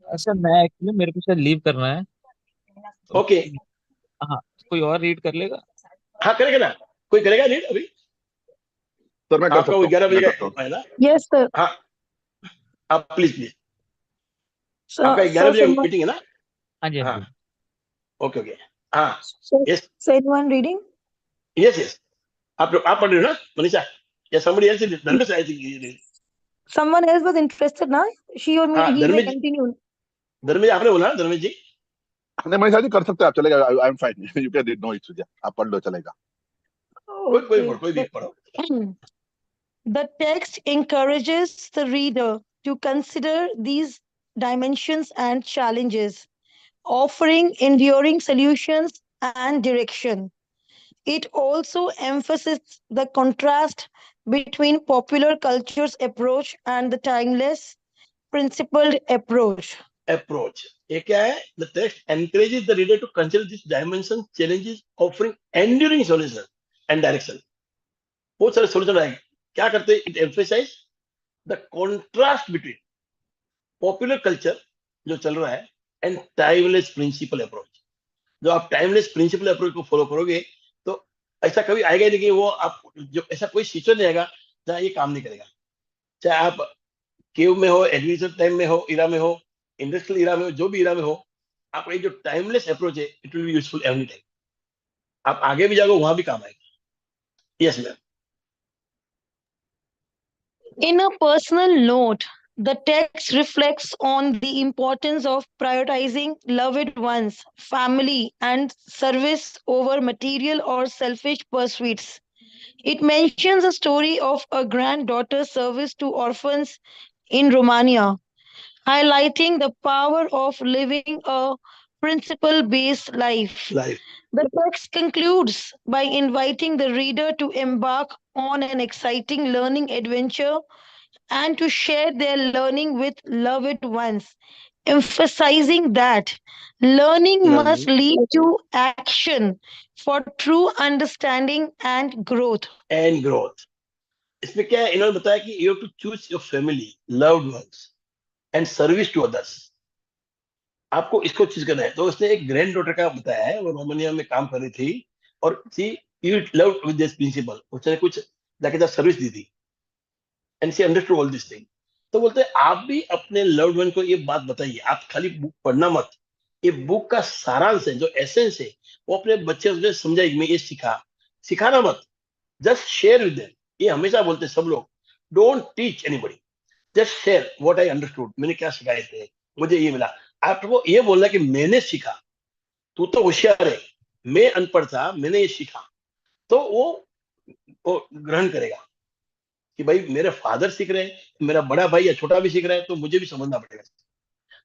Speaker 3: अच्छा, मैं एक्चुअली मेरे को शायद लीव करना है, तो
Speaker 1: ओके.
Speaker 3: हाँ, कोई और रीड कर लेगा?
Speaker 1: हाँ करेगा ना, कोई करेगा रीड अभी?
Speaker 2: सर मैं कर
Speaker 1: आपका
Speaker 2: सकता
Speaker 1: वो
Speaker 2: हूँ,
Speaker 1: 11 बजे
Speaker 2: मैं करता हूँ.
Speaker 1: का है ना?
Speaker 4: Yes, sir.
Speaker 1: हाँ, आप प्लीज प्लीज. आपका
Speaker 4: Sir,
Speaker 1: 11 बजे
Speaker 4: someone,
Speaker 1: मीटिंग है ना?
Speaker 3: हाँ जी, हाँ
Speaker 1: हाँ,
Speaker 3: जी.
Speaker 1: Okay okay. हाँ,
Speaker 4: sir,
Speaker 1: yes
Speaker 4: anyone reading?
Speaker 1: Yes yes. आप पढ़ रहे हो ना मनीषा? या somebody else is Dharmesh I think.
Speaker 4: Someone else was interested, na? She or me,
Speaker 1: हाँ
Speaker 4: he may
Speaker 1: Dharmesh,
Speaker 4: continue.
Speaker 1: Dharmesh आपने बोला ना धर्मेश जी?
Speaker 2: नहीं मनीषा जी कर सकते हैं आप, चलेगा. I am fine. You can read, no issues. आप पढ़ लो, चलेगा.
Speaker 4: Okay.
Speaker 1: कोई भी पढ़ो.
Speaker 4: The text encourages the reader to consider these dimensions and challenges, offering enduring solutions and direction. It also emphasizes the contrast between popular culture's approach and the timeless, principled approach.
Speaker 1: Approach. ये क्या है? The text encourages the reader to consider these dimensions, challenges, offering enduring solution and direction. बहुत सारे solution आएंगे. क्या करते हैं? It emphasize the contrast between popular culture जो चल रहा है and timeless principle approach. जो आप timeless principle approach को follow करोगे तो ऐसा कभी आएगा ही नहीं कि वो आप जो ऐसा कोई सिचुएशन नहीं आएगा जहाँ ये काम नहीं करेगा. चाहे आप केव में हो, एडवेंचर टाइम में हो, इरा में हो, इंडस्ट्रियल इरा में हो, जो भी इरा में हो, आपका ये जो टाइमलेस अप्रोच है it will be useful every time. आप आगे भी जाओगे वहां भी काम आएगा. Yes ma'am.
Speaker 4: In a personal note, the text reflects on the importance of prioritizing loved ones, family, and service over material or selfish pursuits. It mentions a story of a granddaughter's service to orphans in Romania, highlighting the power of living a principle based life.
Speaker 1: Life.
Speaker 4: The text concludes by inviting the reader to embark on an exciting learning adventure and to share their learning with loved ones, emphasizing that learning must lead to action for true understanding and growth.
Speaker 1: And growth. इसमें क्या है, इन्होंने बताया कि you have to choose your family, loved ones and service to others. आपको इसको चूज करना है. तो उसने एक ग्रैंड डॉटर का बताया है, वो रोमानिया में काम कर रही थी और she you love with this principle. उसने कुछ जाके सर्विस दी थी and she understood all this thing. तो बोलते हैं आप भी अपने लव्ड वन को ये बात बताइए. आप खाली बुक पढ़ना मत, ये बुक का सारांश है, जो एसेंस है वो अपने बच्चे से समझाइए. मैं ये सिखाना मत, जस्ट शेयर विद देम. ये हमेशा बोलते हैं सब लोग, don't teach anybody, just share what I understood. मैंने क्या सिखाए थे, मुझे ये मिला. आपको ये बोलना कि मैंने सीखा, तू तो होशियार है, मैं अनपढ़ था, मैंने ये सीखा. तो वो ग्रहण करेगा कि भाई मेरे फादर सीख रहे हैं, मेरा बड़ा भाई या छोटा भी सीख रहा है, तो मुझे भी समझना पड़ेगा.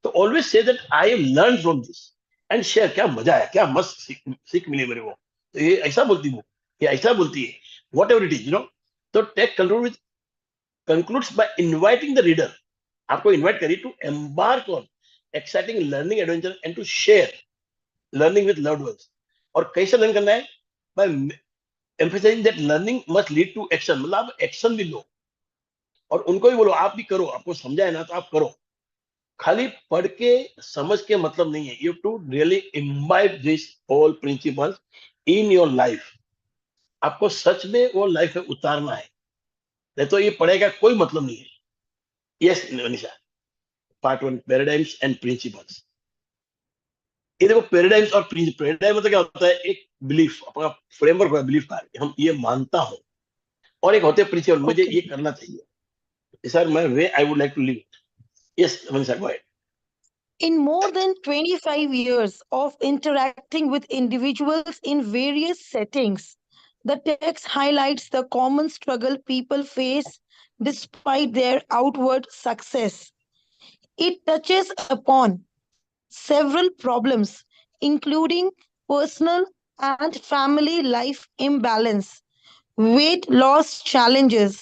Speaker 1: तो always say that I have learn from this and share. क्या मजा है, क्या मस्त सीख मिली मेरे को. तो ये ऐसा बोलती वो, ये ऐसा बोलती है, वॉट एवर इट इज, तो text concludes by inviting the reader. आपको इन्वाइट करिए to embark on exciting learning adventure and to share learning with loved ones. और कैसे लर्न करना है? By emphasising that learning must lead to action. मतलब आप एक्शन भी लो और उनको भी बोलो आप भी करो. आपको समझाए ना तो आप करो. खाली पढ़ के समझ के मतलब नहीं है. You to really imbibe this whole principles in your life. आपको सच में वो लाइफ में उतारना है, नहीं तो ये पढ़ेगा कोई मतलब नहीं है. Yes Manisha. Part 1 paradigms and principles. ये देखो पैराडाइम्स और पैराडाइम मतलब क्या होता है? एक बिलीफ, अपना फ्रेमवर्क है बिलीफ का, हम ये मानता हूं. और एक होते हैं प्रिंसिपल, मुझे ये करना चाहिए. सर मैं way I would like to live. Yes Manisha go ahead.
Speaker 4: In more than 25 years of interacting with individuals in various settings, the text highlights the common struggle people face despite their outward success. It touches upon several problems, including personal and family life imbalance, weight loss challenges,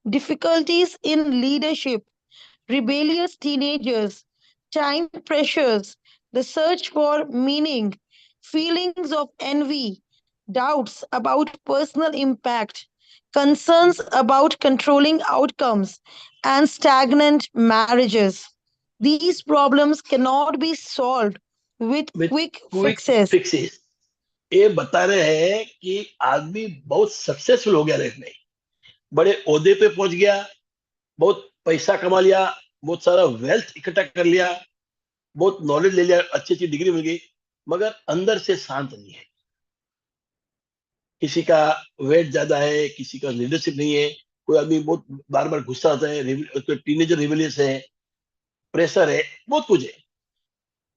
Speaker 4: difficulties in leadership, rebellious teenagers, time pressures, the search for meaning, feelings of envy, doubts about personal impact, concerns about controlling outcomes, and stagnant marriages. These problems cannot be solved with
Speaker 1: with
Speaker 4: quick
Speaker 1: quick
Speaker 4: fixes.
Speaker 1: Fixes. ये बता रहे हैं कि आदमी बहुत सक्सेसफुल हो गया लाइफ में, बड़े ओहदे पे पहुंच गया, बहुत पैसा कमा लिया, बहुत सारा वेल्थ इकट्ठा कर लिया, बहुत नॉलेज ले लिया, अच्छी अच्छी डिग्री मिल गई, मगर अंदर से शांत नहीं है। किसी का वेट ज्यादा है, किसी का लीडरशिप नहीं है, कोई आदमी बहुत बार बार गुस्सा आता है, टीनेजर रिबेलियस है, प्रेशर है, बहुत कुछ है।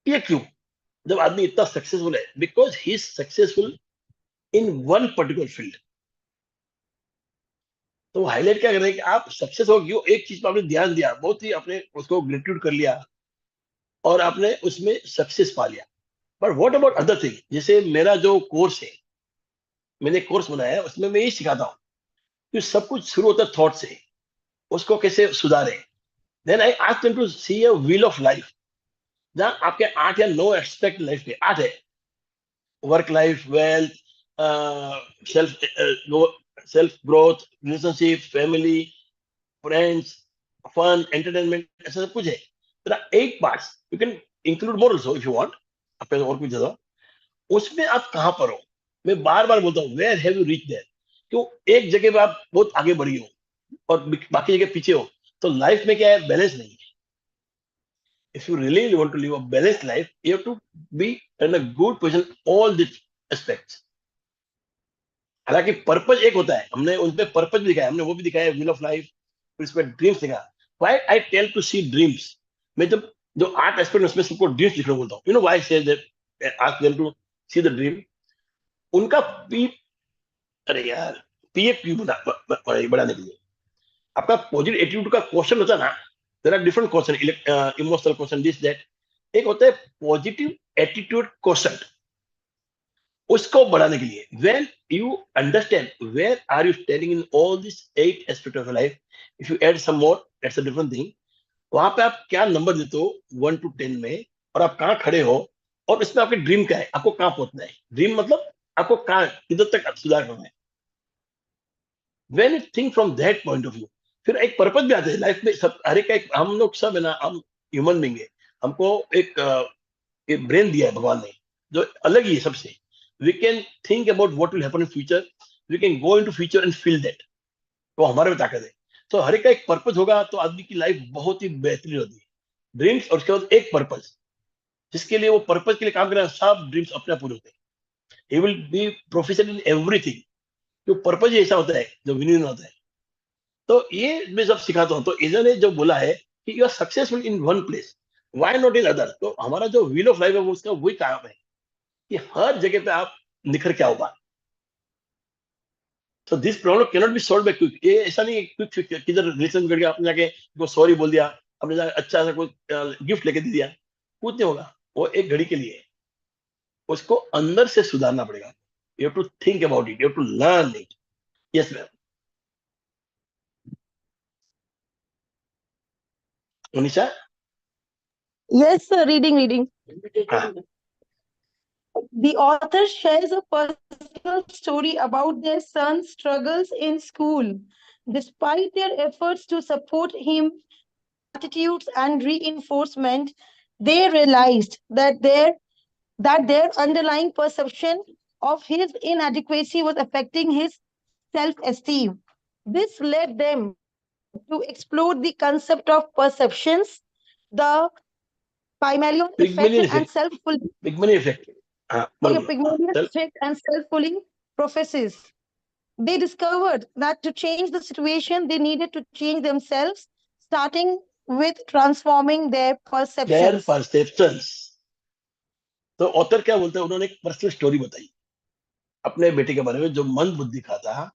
Speaker 1: ये क्यों? जब आदमी इतना सक्सेसफुल है, because he is successful in one particular field. तो हाईलाइट क्या कर रहे हैं कि आप सक्सेस हो क्यों, एक चीज पर आपने ध्यान दिया, बहुत ही आपने उसको ग्रेटिट्यूड कर लिया और आपने उसमें सक्सेस पा लिया। But what about other thing? जैसे मेरा जो कोर्स है, मैंने कोर्स बनाया है, उसमें मैं ये सिखाता हूँ कि सब कुछ शुरू होता है थॉट से, उसको कैसे सुधारे। Then I ask them to see a wheel of life, जहां आपके 8 या 9 एस्पेक्ट लाइफ के 8 है: work life, wealth, self self growth, relationship, family, friends, fun, entertainment, ऐसा सब कुछ है। there are 8 parts, you can include more also if you want, आपके और कुछ ज्यादा। उसमें आप कहाँ पर हो? मैं बार बार बोलता हूँ, where have you reach there? क्यों एक जगह पे आप बहुत आगे बढ़ी हो और बाकी जगह पीछे हो, तो लाइफ में क्या है, बैलेंस नहीं है। If you really want to live a balanced life, you have to be in a good position all this aspects. हालांकि पर्पज एक होता है, हमने उनपे पर्पज भी दिखाया, हमने वो भी दिखाया, व्हील ऑफ लाइफ, फिर इस पे ड्रीम्स लिखा। Why I tell to see dreams? मैं जब जो 8 एस्पेक्ट उसमें सबको ड्रीम्स लिखना बोलता हूँ, you know why say that, ask them to see the dream. उनका पी, अरे यार, पीए क्यों बढ़ाने के लिए आपका पॉजिटिव एटीट्यूड का क्वेश्चन होता है ना। There are different question, emotional question, this that. एक होता है पॉजिटिव एटीट्यूड क्वेश्चन, उसको बढ़ाने के लिए when you understand where are you standing in all this 8 aspect of life, if you add some more, that's a different thing. वहां पे आप क्या नंबर देते हो 1 to 10 में, और आप कहाँ खड़े हो, और इसमें आपकी ड्रीम क्या है, आपको कहाँ पहुंचना है। ड्रीम मतलब आपको कहाँ, किधर तक सुधार करना है। When you think from that point of view, फिर एक पर्पज भी आता है लाइफ में। सब हर एक का हम लोग सब है ना, हम ह्यूमन बीइंग है, हमको एक ब्रेन दिया है भगवान ने, जो अलग ही है सबसे। We can think about what will happen in future, we can go into future and feel that. तो हमारे में ताकत है। तो हर एक का एक पर्पज होगा तो आदमी की लाइफ बहुत ही बेहतरीन होती है। ड्रीम्स और उसके बाद एक पर्पज, जिसके लिए वो पर्पज के लिए काम कर रहा है, सब ड्रीम्स अपने आप पूरे होते हैं। He will be professional in everything. जो पर्पज ही ऐसा होता है जो विनियन होता है। तो ये मैं जब सिखाता हूँ, तो इन्हों ने जो बोला है कि you are successful in one place, why not in other? तो हमारा जो व्हील ऑफ लाइफ है, वो उसका वही काम है कि हर जगह पे आप निखर के आओगे। तो this problem cannot be solve by quick. ये ऐसा नहीं है क्विक फिक्स, किधर रिलेशन बिगड़ गया, आपने जाके वो सॉरी बोल दिया, आपने जाके अच्छा सा कोई गिफ्ट लेके दे दिया, कुछ नहीं होगा। वो एक घड़ी के लिए है, उसको अंदर से सुधारना पड़ेगा। You have to think about it, you have to learn it. Yes ma'am. Manisha.
Speaker 4: Yes, sir. Reading.
Speaker 1: हाँ।
Speaker 4: The author shares a personal story about their son's struggles in school. Despite their efforts to support him, attitudes and reinforcement, they realized that their underlying perception of his inadequacy was affecting his self-esteem. This led them to explore the concept of perceptions, the Pygmalion effect,
Speaker 1: Pygmalion
Speaker 4: and
Speaker 1: effect.
Speaker 4: self-fulfilling
Speaker 1: Pygmalion effect. हाँ,
Speaker 4: okay,
Speaker 1: बोलो।
Speaker 4: Pygmalion
Speaker 1: चल।
Speaker 4: effect and self-fulfilling prophecies. They discovered that to change the situation, they needed to change themselves, starting with transforming their
Speaker 1: their
Speaker 4: perceptions.
Speaker 1: Perceptions. तो ऑथर क्या बोलते हैं, उन्होंने एक पर्सनल स्टोरी बताई अपने बेटे के बारे में, जो मंद बुद्धि का था।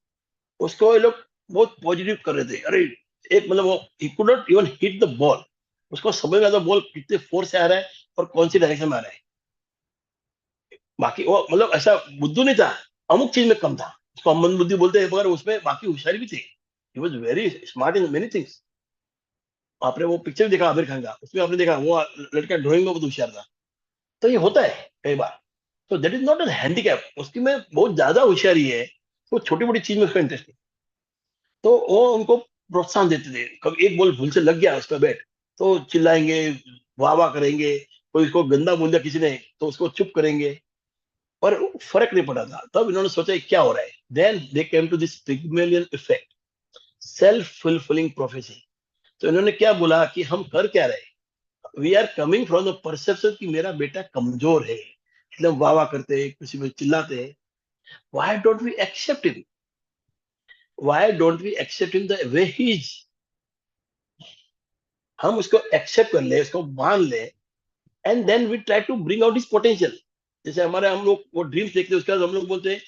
Speaker 1: उसको ये लोग बहुत पॉजिटिव कर रहे थे। अरे एक मतलब वो he could not even hit the ball, उसको समझ में आता बॉल कितने फोर्स से आ रहा है और कौन सी डायरेक्शन में आ रहा है। बाकी वो मतलब ऐसा बुद्धू नहीं था, अमुक चीज में कम था, उसको हम मंद बुद्धि बोलते हैं, मगर उसमें बाकी होशियारी भी थी। He was very smart in many things. आपने वो पिक्चर देखा आमिर खान का, उसमें आपने देखा वो लड़का ड्राइंग में बहुत होशियार था। तो ये होता है कई बार। तो that is not an handicap, उसकी में बहुत ज्यादा होशियारी है, वो छोटी मोटी चीज में उसका इंटरेस्ट है। तो वो उनको प्रोत्साहन देते थे, कभी एक बॉल भूल से लग गया उसका बैट, तो चिल्लाएंगे, वाह वाह करेंगे। कोई इसको गंदा बोल दिया किसी ने तो उसको चुप करेंगे। और फर्क नहीं पड़ा था। तब इन्होंने सोचा ये क्या हो रहा है। Then they came to this Pygmalion effect, self fulfilling prophecy. तो इन्होंने क्या बोला कि हम कर क्या रहे, we are coming from the perception कि मेरा बेटा कमजोर है, इसलिए हम वाह वाह करते हैं, किसी में चिल्लाते हैं। Why don't we accept him, why don't we accept him the way he is. हम उसको एक्सेप्ट कर ले, उसको मान ले, and then we try to bring out his potential. जैसे हमारे हम लोग वो ड्रीम्स देखते हैं, उसके बाद हम लोग बोलते हैं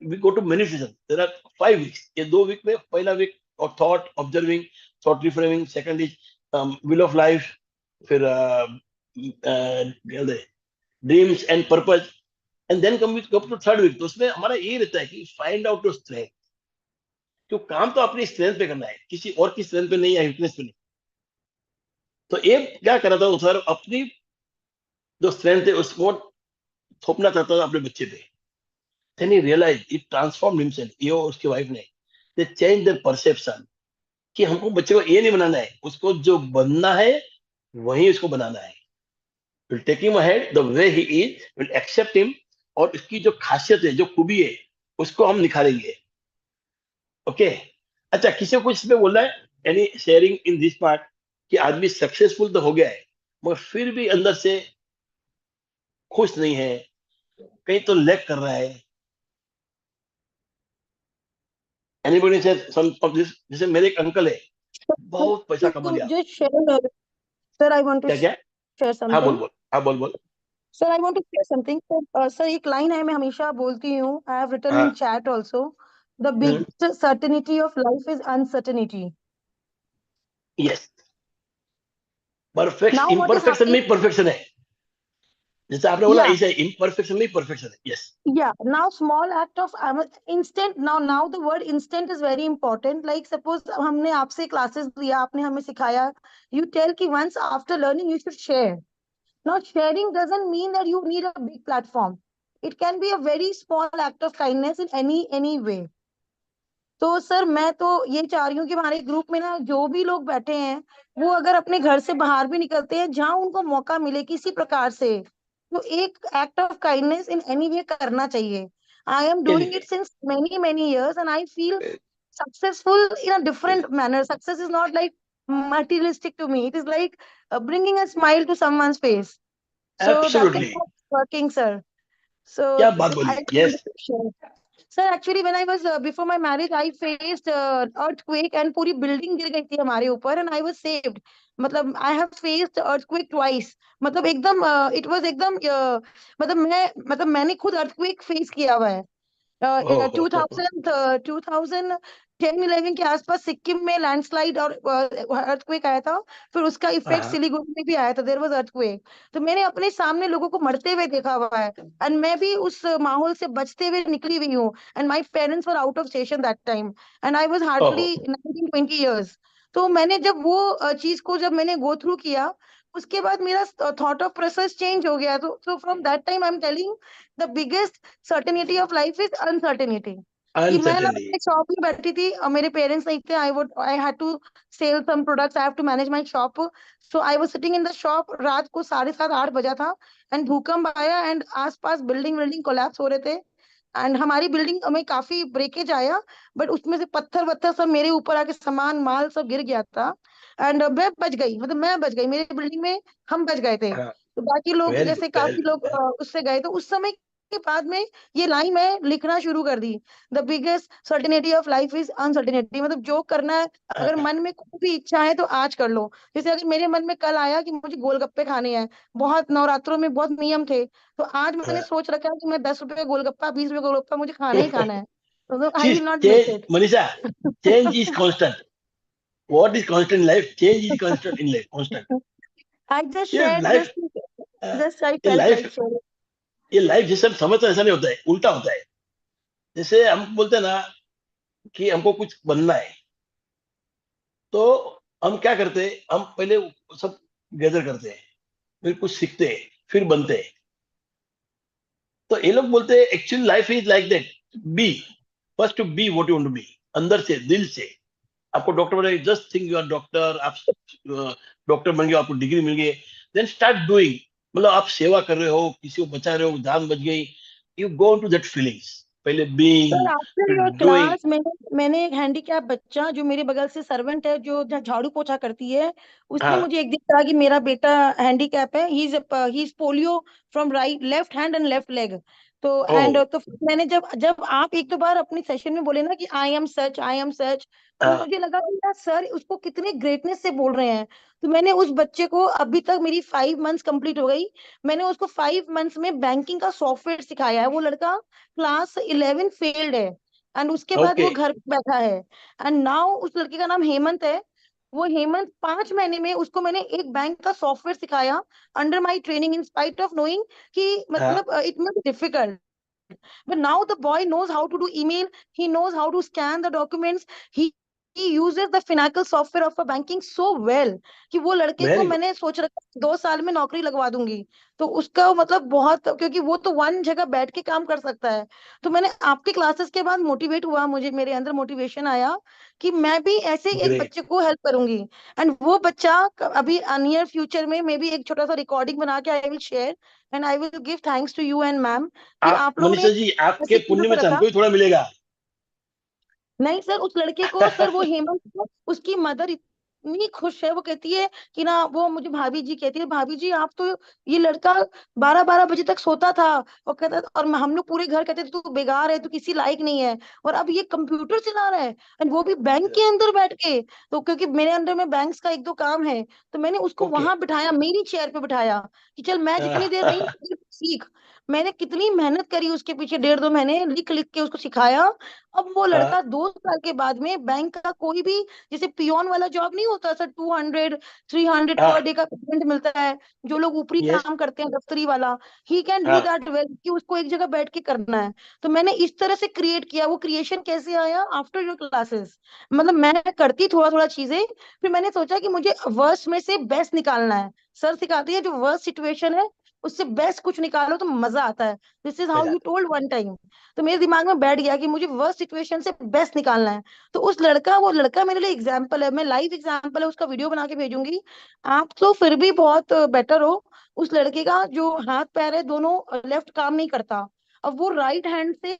Speaker 1: we go to manifestation, there are 5 weeks. ये 2 वीक में पहला वीक और thought observing, thought reframing, second is will of life, फिर dreams and purpose, and then come to third week. तो उसमें हमारा ये रहता है कि फाइंड आउट योर स्ट्रेंथ। क्यों, काम तो अपनी स्ट्रेंथ पे करना है, किसी और की स्ट्रेंथ पे नहीं या वीकनेस पे नहीं। तो ये क्या कर रहा था सर, अपनी जो स्ट्रेंथ है उसको थोपना चाहता था अपने बच्चे पे। Then he realise it transform himself, ये और उसकी वाइफ ने, दे चेंज देयर परसेप्शन कि हमको बच्चे को ये नहीं बनाना है, उसको जो बनना है वही उसको बनाना है। Will take him ahead the way he is, will accept him, और उसकी जो खासियत है, जो खूबी है, उसको हम निखारेंगे। ओके। अच्छा, किसी को कुछ इसमें बोलना है, any sharing in this part, कि आदमी सक्सेसफुल तो हो गया है मगर फिर भी अंदर से खुश नहीं है, कहीं तो लैक कर रहा है। एनीबॉडी से सम ऑफ दिस। जैसे मेरे एक अंकल है, बहुत पैसा कमा लिया।
Speaker 4: Just share, sir, I want to
Speaker 1: क्या क्या?
Speaker 4: share
Speaker 1: हाँ बोल
Speaker 4: something.
Speaker 1: बोल, हाँ बोल बोल।
Speaker 4: Sir, I want to share something. Sir, एक line है मैं हमेशा बोलती हूँ. I have written in
Speaker 1: हाँ।
Speaker 4: chat also. The biggest certainty of life is uncertainty.
Speaker 1: Yes, perfect
Speaker 4: Now what is
Speaker 1: imperfection
Speaker 4: happening?
Speaker 1: में परफेक्शन है। जैसे आपने बोला
Speaker 4: Yeah,
Speaker 1: ऐसे इम्परफेक्शन में परफेक्शन है। Yes.
Speaker 4: yeah. Now small act of instant. Now the word instant is very important. Like suppose हमने आपसे classes लिया, आपने हमें सिखाया. You tell कि once after learning you should share. Now sharing doesn't mean that you need a big platform. It can be a very small act of kindness in any way. तो सर मैं तो ये चाह रही हूँ कि हमारे ग्रुप में ना जो भी लोग बैठे हैं वो अगर अपने घर से बाहर भी निकलते हैं, जहां उनको मौका मिले किसी प्रकार से, तो एक act of kindness in any वे करना चाहिए. I am doing it since many years and I feel successful in a different manner. Success is not like materialistic to me. It is like bringing a smile to someone's face. So that is
Speaker 1: absolutely,
Speaker 4: what's working, sir. So
Speaker 1: क्या बात
Speaker 4: I
Speaker 1: बोली।
Speaker 4: wanted
Speaker 1: yes.
Speaker 4: to share. Sir, actually, when I was before my marriage, I faced earthquake and पूरी building गिर गई थी हमारे ऊपर and I was saved. मतलब I have faced earthquake twice. मतलब एकदम it was एकदम मतलब मैंने खुद earthquake face किया हुआ है.
Speaker 1: ओहो,
Speaker 4: 2010-11 के आसपास सिक्किम में लैंडस्लाइड और अर्थक्वेक आया था. फिर उसका इफेक्ट
Speaker 1: हाँ।
Speaker 4: सिलीगुड़ी में भी आया था. There was earthquake. तो मैंने अपने सामने लोगों को मरते हुए देखा हुआ है एंड मैं भी उस माहौल से बचते हुए निकली हुई हूँ. And my parents were out of station that time and I was
Speaker 1: ओहो।
Speaker 4: Hardly 19-20 years. तो मैंने जब वो चीज को जब मैंने गो थ्रू किया, उसके बाद मेरा थॉट ऑफ प्रोसेस चेंज हो गया. तो from that time I am telling the biggest certainty of life is uncertainty. कि मैं ना
Speaker 1: अनसर्टेनली।
Speaker 4: अपने शॉप में बैठी थी और मेरे पेरेंट्स नहीं थे. I had to sell some products. I have to manage my shop. So I was sitting in the shop. रात को 7:30-8 बजा था एंड भूकंप आया एंड आसपास बिल्डिंग कोलैप्स हो रहे थे. एंड हमारी बिल्डिंग में काफी ब्रेकेज आया, बट उसमें से पत्थर वत्थर सब मेरे ऊपर आके सामान माल सब गिर गया था. एंड मैं बच गई, मतलब मैं बच गई. मेरी बिल्डिंग में हम बच गए थे.
Speaker 1: हाँ।
Speaker 4: तो बाकी लोग
Speaker 1: वेरी
Speaker 4: जैसे
Speaker 1: गुड, वेरी
Speaker 4: काफी लोग उससे गए. तो उस समय के बाद में ये लाइन मैं लिखना शुरू कर दी. The biggest certainty of life is uncertainty. मतलब जो करना है, अगर
Speaker 1: गुड।
Speaker 4: मन में कोई भी इच्छा है तो आज कर लो. जैसे अगर मेरे मन में कल आया कि मुझे गोलगप्पे खाने हैं, बहुत नवरात्रों में बहुत नियम थे, तो आज मैंने सोच रखा है कि मैं 10 रुपए का गोलगप्पा, 20 रुपए का गोलगप्पा मुझे खाना ही खाना है. तो आई
Speaker 1: चीज
Speaker 4: will not miss
Speaker 1: change,
Speaker 4: it.
Speaker 1: Manisha, change is constant. What is constant in life? Change is constant in life, constant.
Speaker 4: I just
Speaker 1: ये
Speaker 4: शेयर
Speaker 1: लाइफ,
Speaker 4: जस्ट आई
Speaker 1: ये
Speaker 4: फेल्ट
Speaker 1: लाइफ,
Speaker 4: लाइक शेयर.
Speaker 1: ये लाइफ जैसे हम समझते हैं ऐसा नहीं होता है, उल्टा होता है। जैसे हम बोलते हैं ना कि हमको कुछ बनना है, तो हम क्या करते हैं, हम पहले सब गैदर करते हैं, फिर कुछ सीखते हैं, फिर बनते हैं। तो ये लोग बोलते हैं actually life is like that, be first, to be what you want to be, अंदर से, दिल से। आपको डॉक्टर बनाए, just think you are doctor, आप डॉक्टर बन गए, आपको डिग्री मिल गई, देन स्टार्ट डूइंग। मतलब आप सेवा कर रहे हो, किसी को बचा रहे हो, जान बच गई, you go to that feelings, पहले
Speaker 4: सर
Speaker 1: बीइंग,
Speaker 4: आफ्टर
Speaker 1: फिर
Speaker 4: योर
Speaker 1: डूइंग।
Speaker 4: क्लास मैंने एक हैंडीकैप बच्चा जो मेरे बगल से सर्वेंट है, जो झाड़ू पोछा करती है, उसने
Speaker 1: हाँ।
Speaker 4: मुझे एक दिन कहा कि मेरा बेटा हैंडीकैप है, he is polio from right left hand and left leg. तो
Speaker 1: ओ।
Speaker 4: एंड तो फिर मैंने जब जब आप एक दो बार अपनी सेशन में बोले ना कि I am such, I am such, तो
Speaker 1: हाँ।
Speaker 4: मुझे लगा कि यार सर उसको कितने ग्रेटनेस से बोल रहे हैं। तो मैंने उस बच्चे को, अभी तक मेरी 5 मंथ्स कंप्लीट हो गई, मैंने उसको 5 मंथ्स में बैंकिंग का सॉफ्टवेयर सिखाया है। वो लड़का क्लास 11 फेल्ड है, एंड उसके बाद
Speaker 1: ओके।
Speaker 4: वो घर पे बैठा है। एंड नाउ उस लड़के का नाम हेमंत है। वो हेमंत 5 महीने में उसको मैंने एक बैंक का सॉफ्टवेयर सिखाया, under my training, in spite of knowing कि
Speaker 1: हाँ।
Speaker 4: मतलब it may be difficult, but now the boy knows how to do email, he knows how to scan the documents, he uses the financial software of a banking so well कि वो लड़के को
Speaker 1: वेरी गुड।
Speaker 4: मैंने सोच रखा 2 साल में नौकरी लगवा दूंगी। तो उसका मतलब बहुत, क्योंकि वो तो वन जगह बैठ के काम कर सकता है। तो मैंने आपके क्लासेस के बाद मोटिवेट हुआ, मुझे मेरे अंदर मोटिवेशन आया कि मैं भी ऐसे एक
Speaker 1: ग्रेट।
Speaker 4: बच्चे को हेल्प करूंगी। एंड वो बच्चा अभी नियर फ्यूचर में मे बी एक छोटा सा रिकॉर्डिंग बना के I will share, and I will give thanks to you and ma'am कि
Speaker 1: आप
Speaker 4: आप लोगों ने
Speaker 1: मनीषा जी, आपके
Speaker 4: ऐसी चीजों
Speaker 1: पुण्य में
Speaker 4: पर
Speaker 1: से
Speaker 4: रखा।
Speaker 1: हमको भी थोड़ा मिलेगा।
Speaker 4: नहीं सर, उस लड़के को, सर वो हेमंत को, उसकी मदर इतनी खुश है, वो कहती है कि ना, वो मुझे भाभी जी कहती है, भाभी जी आप तो, ये लड़का 12-12 बजे तक सोता था, और कहता, और हम लोग पूरे घर कहते थे तू बेकार है, तू किसी लायक नहीं है, और अब ये कंप्यूटर चला रहा है, एंड वो भी बैंक के अंदर बैठ के। तो क्योंकि मेरे अंदर में बैंक्स का एक दो काम है, तो मैंने उसको
Speaker 1: ओके।
Speaker 4: वहां बिठाया, मेरी चेयर पे बिठाया कि चल मैं जितनी देर नहीं सीख। मैंने कितनी मेहनत करी उसके पीछे, 1.5-2 महीने लिख लिख के उसको सिखाया। अब वो लड़का 2 साल के बाद में बैंक का कोई भी, जैसे पियोन वाला जॉब नहीं होता सर, 200-300 पर डे का पेमेंट मिलता है, जो लोग ऊपरी
Speaker 1: यस।
Speaker 4: काम करते हैं दफ्तरी वाला, ही कैन डू
Speaker 1: हाँ।
Speaker 4: दैट वेल, कि उसको एक जगह बैठ के करना है। तो मैंने इस तरह से क्रिएट किया। वो क्रिएशन कैसे आया? आफ्टर योर क्लासेस, मतलब मैं करती थोड़ा थोड़ा चीजें, फिर मैंने सोचा कि मुझे वर्स्ट में से बेस्ट निकालना है। सर सिखाती है जो वर्स्ट सिचुएशन है उससे बेस्ट कुछ निकालो तो मजा आता है। दिस इज हाउ
Speaker 1: मजा
Speaker 4: यू
Speaker 1: आता
Speaker 4: टोल्ड वन टाइम। तो मेरे दिमाग में बैठ गया कि मुझे वर्स्ट सिचुएशन से बेस्ट निकालना है। तो उस लड़का, वो लड़का मेरे लिए एग्जाम्पल है, मैं लाइव एग्जाम्पल है, उसका वीडियो बना के भेजूंगी। आप तो फिर भी बहुत बेटर हो। उस लड़के का जो हाथ पैर है दोनों, लेफ्ट काम नहीं करता, अब वो राइट हैंड से,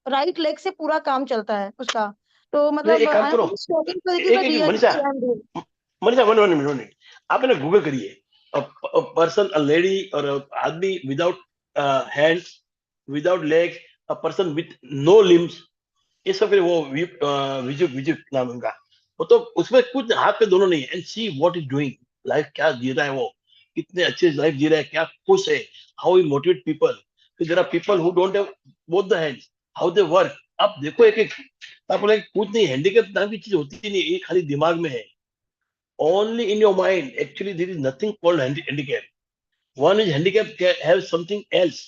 Speaker 4: राइट लेग से पूरा काम चलता है उसका। तो
Speaker 1: नहीं,
Speaker 4: मतलब
Speaker 1: एक काम
Speaker 4: आई
Speaker 1: करो,
Speaker 4: एम शॉकिंग टू
Speaker 1: एक एक
Speaker 4: real
Speaker 1: Manisha,
Speaker 4: real.
Speaker 1: Manisha, one one minute, आप है ना गूगल करिए, पर्सन, अ लेडी और आदमी without hands, without legs, a person with no limbs, ये सब फिर वो विजु विजु नाम है उनका। वो तो उसमें कुछ हाथ पे दोनों नहीं है, and see what is doing, life क्या जी रहा है वो, कितने अच्छे लाइफ जी रहा है, क्या खुश है, हाउ ही मोटिवेट पीपल। फिर there are people who don't have both the hands, how they work. आप देखो एक एक, आप बोले कुछ नहीं, हैंडीकैप नाम की चीज होती ही नहीं, ये खाली दिमाग में है, only in your mind, actually there is nothing called handicap. One is handicap have something else,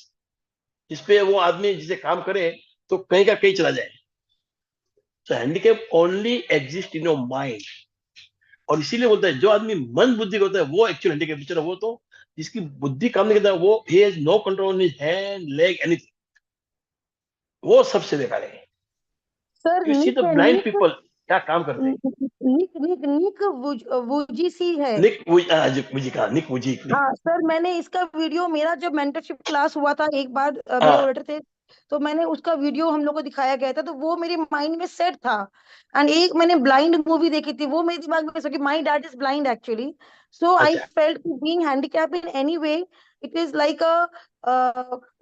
Speaker 1: जिसपे वो आदमी जिसे काम करे तो कहीं का कहीं चला जाए। तो handicap only exist in your mind. और इसीलिए बोलता है जो आदमी मन बुद्धि का होता है वो एक्चुअल हैंडीकैप बेचारा, वो तो जिसकी बुद्धि काम नहीं करता, वो he has no control on his hand leg anything, वो सबसे बेकार है।
Speaker 4: Sir
Speaker 1: you see the
Speaker 4: nick
Speaker 1: blind
Speaker 4: nick
Speaker 1: people क्या काम करते हैं।
Speaker 4: निक निक निक वुजी सी है।
Speaker 1: निक मुझी कहा, निक मुझी निक।
Speaker 4: हाँ सर, मैंने इसका वीडियो, मेरा जब मेंटरशिप क्लास हुआ था एक बार, मेरे
Speaker 1: हाँ।
Speaker 4: ऑडिटर थे, तो मैंने उसका वीडियो हम लोग को दिखाया गया था, तो वो मेरे माइंड में सेट था। एंड एक मैंने ब्लाइंड मूवी देखी थी, वो मेरे दिमाग में, so my dad is blind actually, so I
Speaker 1: अच्छा।
Speaker 4: Felt being handicap in any way, it is like a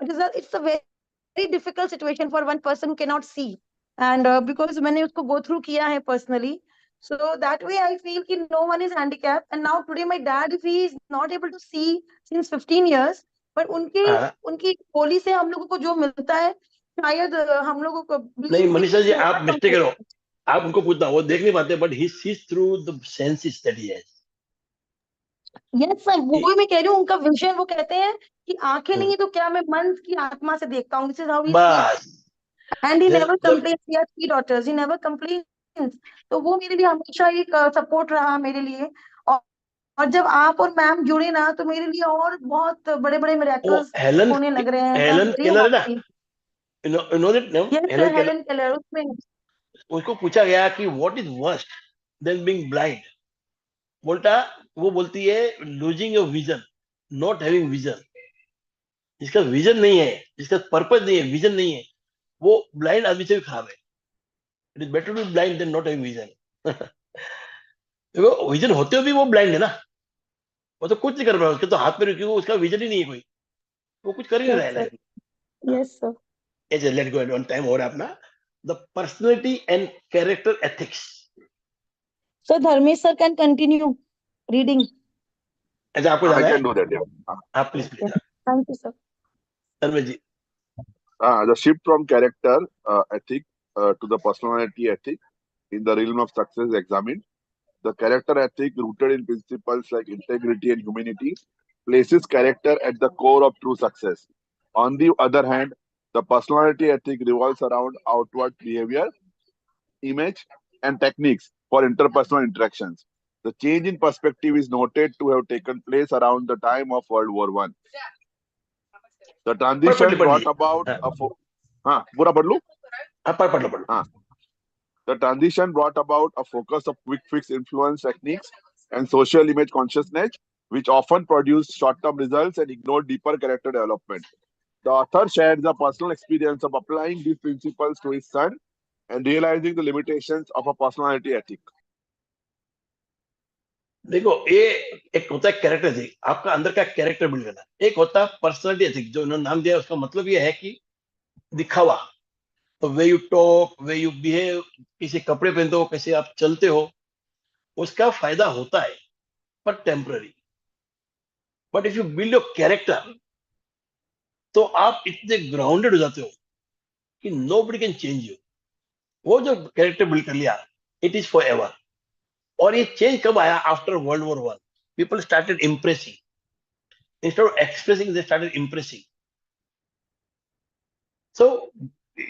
Speaker 4: it's a very difficult situation for one person can not see, and because मैंने उसको गो थ्रू किया है personally. So that way I feel कि no one is handicapped. And now today my dad, if he is not able to see since 15 years, but उनके
Speaker 1: हाँ।
Speaker 4: उनकी बोली से हम लोगों को जो मिलता है, शायद हम लोगों को
Speaker 1: नहीं
Speaker 4: believe भी
Speaker 1: मनीषा जी,
Speaker 4: होगा
Speaker 1: आप
Speaker 4: कम
Speaker 1: मिस्टेक करो,
Speaker 4: होगा।
Speaker 1: आप उनको पूछना, वो देख नहीं पाते, but he sees through the senses that he
Speaker 4: Yes sir, वो
Speaker 1: हैज।
Speaker 4: मैं कह रही हूँ, उनका विजन, वो कहते हैं कि आंखें नहीं है तो क्या, मैं मन की आत्मा से देखता हूँ, this is how he sees.
Speaker 1: बस।
Speaker 4: And he never
Speaker 1: जब
Speaker 4: complains, he has 3 daughters, he never complains तो वो मेरे लिए हमेशा एक सपोर्ट रहा मेरे लिए। और जब आप और मैम जुड़े ना, तो मेरे लिए और बहुत बड़े बड़े
Speaker 1: वो
Speaker 4: मिरेकल्स
Speaker 1: हेलन
Speaker 4: होने लग रहे हैं। I am
Speaker 1: Helen
Speaker 4: very
Speaker 1: Keller है ना,
Speaker 4: happy.
Speaker 1: you know that name?
Speaker 4: Yes
Speaker 1: Helen Keller.
Speaker 4: Helen Keller उसमें।
Speaker 1: उसको पूछा गया कि what is worst then being blind. बोलता वो बोलती है losing your vision, not having vision. जिसका विजन नहीं है, जिसका पर्पस नहीं है, विजन नहीं है, वो ब्लाइंड आदमी से भी खराब है। It is better to be blind than not having vision. देखो विजन होते हुए भी वो ब्लाइंड है ना, वो तो कुछ नहीं कर रहा है, उसके तो हाथ में क्योंकि उसका विजन ही नहीं है कोई, वो कुछ कर ही नहीं रहा
Speaker 4: यस
Speaker 1: है
Speaker 4: सर।
Speaker 1: लाइफ में।
Speaker 4: Yes sir.
Speaker 1: ऐसे लेट गो ऑन टाइम हो रहा है अपना। The personality and character ethics.
Speaker 4: Sir Dharmesh sir can continue reading.
Speaker 1: ऐसा आपको
Speaker 2: I
Speaker 1: जाना है,
Speaker 2: can do that. Yeah.
Speaker 1: आप please please
Speaker 4: thank you sir.
Speaker 1: Dharmesh ji.
Speaker 2: The shift from character ethic to the personality ethic in the realm of success examined. The character ethic, rooted in principles like integrity and humanity, places character at the core of true success. On the other hand, the personality ethic revolves around outward behavior, image, and techniques for interpersonal interactions. The change in perspective is noted to have taken place around the time of World War One. The transition
Speaker 1: पढ़
Speaker 2: brought
Speaker 1: लीजिए।
Speaker 2: about
Speaker 1: हाँ,
Speaker 2: a पूरा पढ़ लूं?
Speaker 1: पढ़ लो पढ़ लो।
Speaker 2: हाँ. The transition brought about a focus of quick fix influence techniques and social image consciousness, which often produce short-term results and ignore deeper character development. The author shared the personal experience of applying these principles to his son and realizing the limitations of a personality ethic.
Speaker 1: देखो ये एक होता है कैरेक्टर एथिक, आपका अंदर का कैरेक्टर बिल्ड करना। एक होता है पर्सनालिटी एथिक, जो इन्होंने नाम दिया, उसका मतलब ये है कि दिखावा, तो way you talk, way you behave, किसी कपड़े पहनते हो, कैसे आप चलते हो, उसका फायदा होता है पर temporary. But if you build your character, तो आप इतने ग्राउंडेड हो जाते हो कि नोबडी कैन चेंज यू। वो जो कैरेक्टर बिल्ड कर लिया, इट इज फॉर एवर। और ये चेंज कब आया? After world war one. People started impressing, instead of expressing they started impressing. So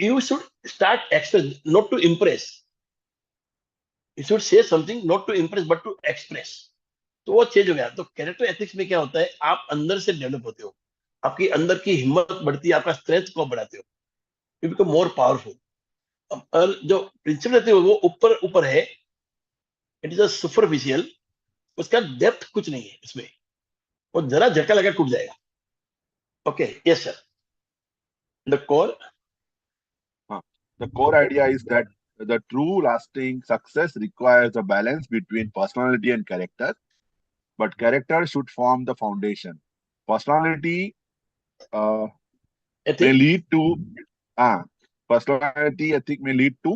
Speaker 1: you should start express, not to impress. You should say something not to impress but to express. तो वो चेंज हो गया। तो कैरेक्टर एथिक्स में क्या होता है, आप अंदर से डेवलप होते हो, आपकी अंदर की हिम्मत बढ़ती है, आपका स्ट्रेंथ को बढ़ाते हो, यू बिकम मोर पावरफुल। और जो प्रिंसिपल रहते हो वो ऊपर ऊपर है, इट इज अ सुपरफिशियल, उसका डेप्थ कुछ नहीं है इसमें, वो जरा झटका लगा टूट जाएगा। Okay, yes sir. The core.
Speaker 2: The core idea is that the true lasting success requires a balance between personality and character, but character should form the foundation. Personality may
Speaker 1: ethic.
Speaker 2: lead to personality ethic may lead to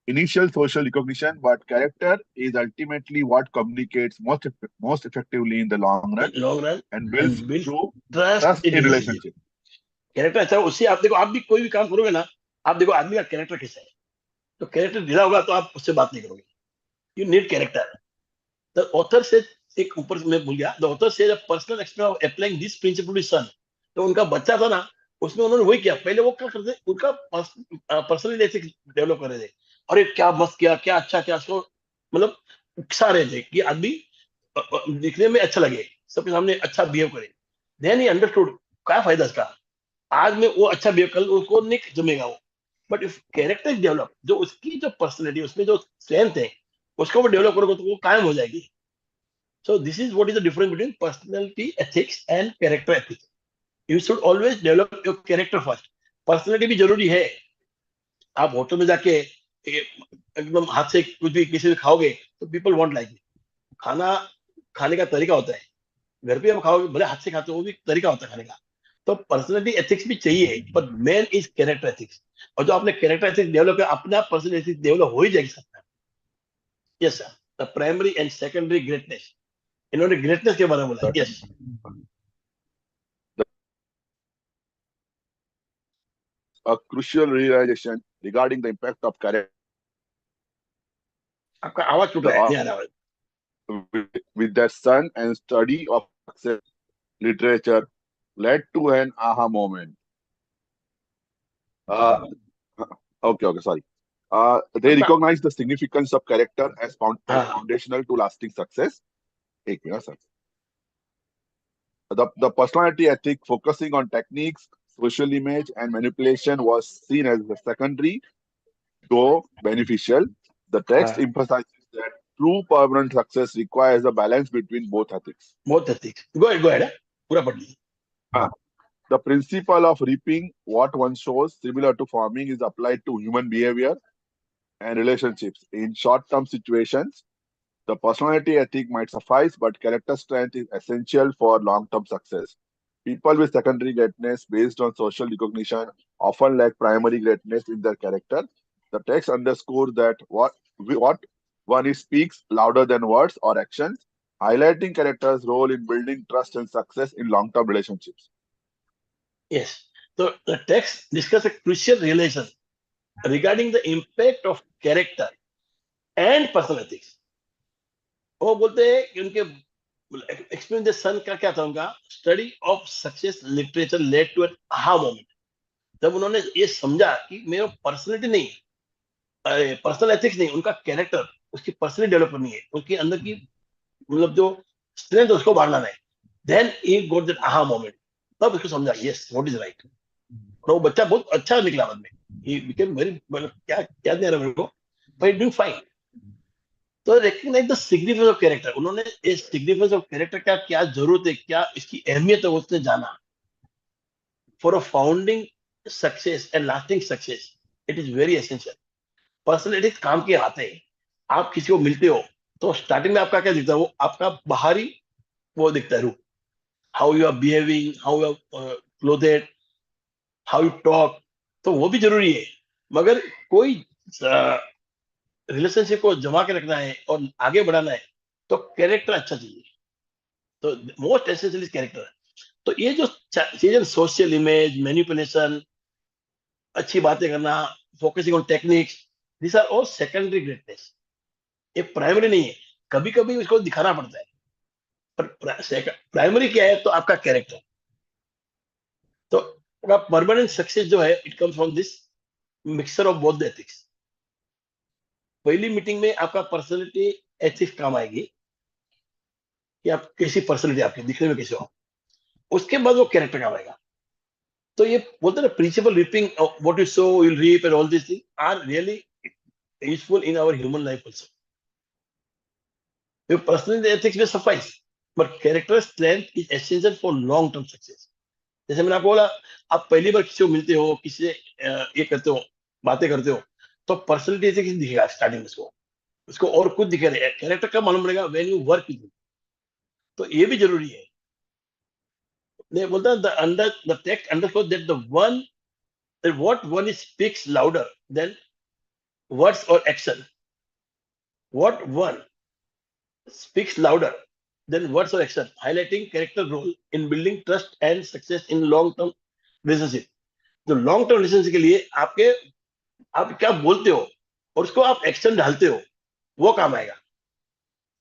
Speaker 2: initial social recognition, but character is ultimately what communicates most effectively in the long run
Speaker 1: long run
Speaker 2: and
Speaker 1: and
Speaker 2: builds
Speaker 1: build
Speaker 2: true
Speaker 1: trust
Speaker 2: trust
Speaker 1: in
Speaker 2: in
Speaker 1: relationship.
Speaker 2: relationship.
Speaker 1: Character अच्छा है, उससे आप देखो, आप भी कोई भी काम करोगे ना, आप देखो आदमी का कैरेक्टर कैसा है। तो कैरेक्टर ढीला होगा तो आप उससे बात नहीं करोगे। You need character. The author से, एक ऊपर मैं भूल गया, द ऑथर से personal experience of applying this principle to son. तो उनका बच्चा था ना, उसमें उन्होंने वही किया। पहले वो क्या करते, उनका पर्सनल एथिक्स डेवलप कर रहे थे। और ये क्या मस्त किया, क्या अच्छा क्या, उसको मतलब उकसा रहे थे कि आदमी दिखने में अच्छा लगे, सबके सामने अच्छा बिहेव करे। देन ही अंडरस्टूड क्या फायदा इसका। आज में वो अच्छा बिहेव कर, उसको नहीं जमेगा वो। बट इफ कैरेक्टर डेवलप, जो उसकी जो पर्सनैलिटी, उसमें जो स्ट्रेंथ है, उसको वो डेवलप करोगे तो वो कायम हो जाएगी। So this is what is the difference between personality ethics and character ethics. You should always develop your character first. Personality भी जरूरी है। आप होटल में जाके एकदम हाथ से कुछ भी किसी भी खाओगे तो पीपल वॉन्ट लाइक। खाना खाने का तरीका होता है। घर पे हम खाओगे, भले हाथ से खाते हो, वो भी तरीका होता है खाने का। तो पर्सनैलिटी एथिक्स भी चाहिए, पर मेन इज कैरेक्टर एथिक्स। और जो आपने कैरेक्टर एथिक्स डेवलप किया, अपना पर्सनल एथिक्स डेवलप हो ही जाएगी सकता है। Yes sir. The primary and secondary greatness, इन्होंने ग्रेटनेस के बारे में बोला। Yes.
Speaker 2: A crucial realization regarding the impact of character
Speaker 1: आपका आवाज छूट रहा है, नहीं आ रहा आवाज।
Speaker 2: with their son and study of success literature led to an aha moment. Uh, okay, sorry. They recognize the significance of character as
Speaker 1: हाँ
Speaker 2: foundational to lasting success. एक minute, sir. The personality ethic focusing on techniques, social image, and manipulation was seen as the secondary, though beneficial. The text
Speaker 1: हाँ
Speaker 2: emphasizes that true permanent success requires a balance between both ethics.
Speaker 1: बहुत अच्छी go ahead पूरा पढ़ लीजिए
Speaker 2: Ah, the principle of reaping what one sows, similar to farming, is applied to human behavior and relationships. In short-term situations, the personality ethic might suffice, but character strength is essential for long-term success. People with secondary greatness based on social recognition often lack primary greatness in their character. The text underscores that what one is speaks louder than words or actions, highlighting character's role in building trust and success in long-term relationships.
Speaker 1: yes so the text discuss a crucial relation regarding the impact of character and personal ethics वो बोलते हैं कि उनके एक्सपीरियंस सन का क्या था उनका study of success literature led to an aha moment जब उन्होंने ये समझा कि मेरा पर्सनैलिटी नहीं पर्सनल एथिक्स नहीं उनका कैरेक्टर उसकी पर्सनली डेवलप करनी है उनके अंदर की मतलब जो स्ट्रेंथ उसको बढ़ाना है then he got that aha moment तब उसको समझा यस व्हाट इज राइट और वो बच्चा बहुत अच्छा निकला बाद में ही बिकेम वेरी मतलब क्या याद नहीं आ रहा मेरे को but doing fine to recognise the significance of character उन्होंने इस सिग्निफिकेंस ऑफ कैरेक्टर का क्या जरूरत है क्या इसकी अहमियत है उसने जाना for a founding success and lasting success it is very essential personality काम के आते हैं आप किसी को मिलते हो तो स्टार्टिंग में आपका क्या दिखता है वो आपका बाहरी वो दिखता है रूप how you are behaving how you are clothed how you talk तो वो भी जरूरी है मगर कोई रिलेशनशिप को जमा के रखना है और आगे बढ़ाना है तो कैरेक्टर अच्छा चाहिए तो मोस्ट एसेंशियल इज कैरेक्टर तो ये जो चीजें सोशल इमेज मैनिपुलेशन अच्छी बातें करना focusing on techniques this are all secondary greatness ये प्राइमरी नहीं है कभी कभी उसको दिखाना पड़ता है पर प्राइमरी क्या है तो आपका कैरेक्टर तो परमानेंट सक्सेस जो है it comes from this mixture of both the ethics पहली मीटिंग में आपका पर्सनैलिटी एथिक्स काम आएगी कि आप कैसी पर्सनैलिटी आपकी दिखने में कैसे हो उसके बाद वो कैरेक्टर काम आएगा तो ये बोलते हैं ना principle reaping what you sow you will reap and all this thing are really useful in our human life also your personality ethics will suffice but character strength is essential for long term success जैसे मैंने आपको बोला आप पहली बार किसी को मिलते हो किसी से ये करते हो बातें करते हो तो पर्सनैलिटी एथिक्स दिखेगा स्टार्टिंग में उसको और कुछ दिखेगा कैरेक्टर कब मालूम पड़ेगा व्हेन यू वर्क विद तो ये भी जरूरी है they बोलता है the text underscores that the one that what one is speaks louder than words or action what one speaks louder than words or action highlighting character role in building trust and success in long term relationship तो लॉन्ग टर्म रिलेशनशिप के लिए आपके आप क्या बोलते हो और उसको आप एक्शन डालते हो वो काम आएगा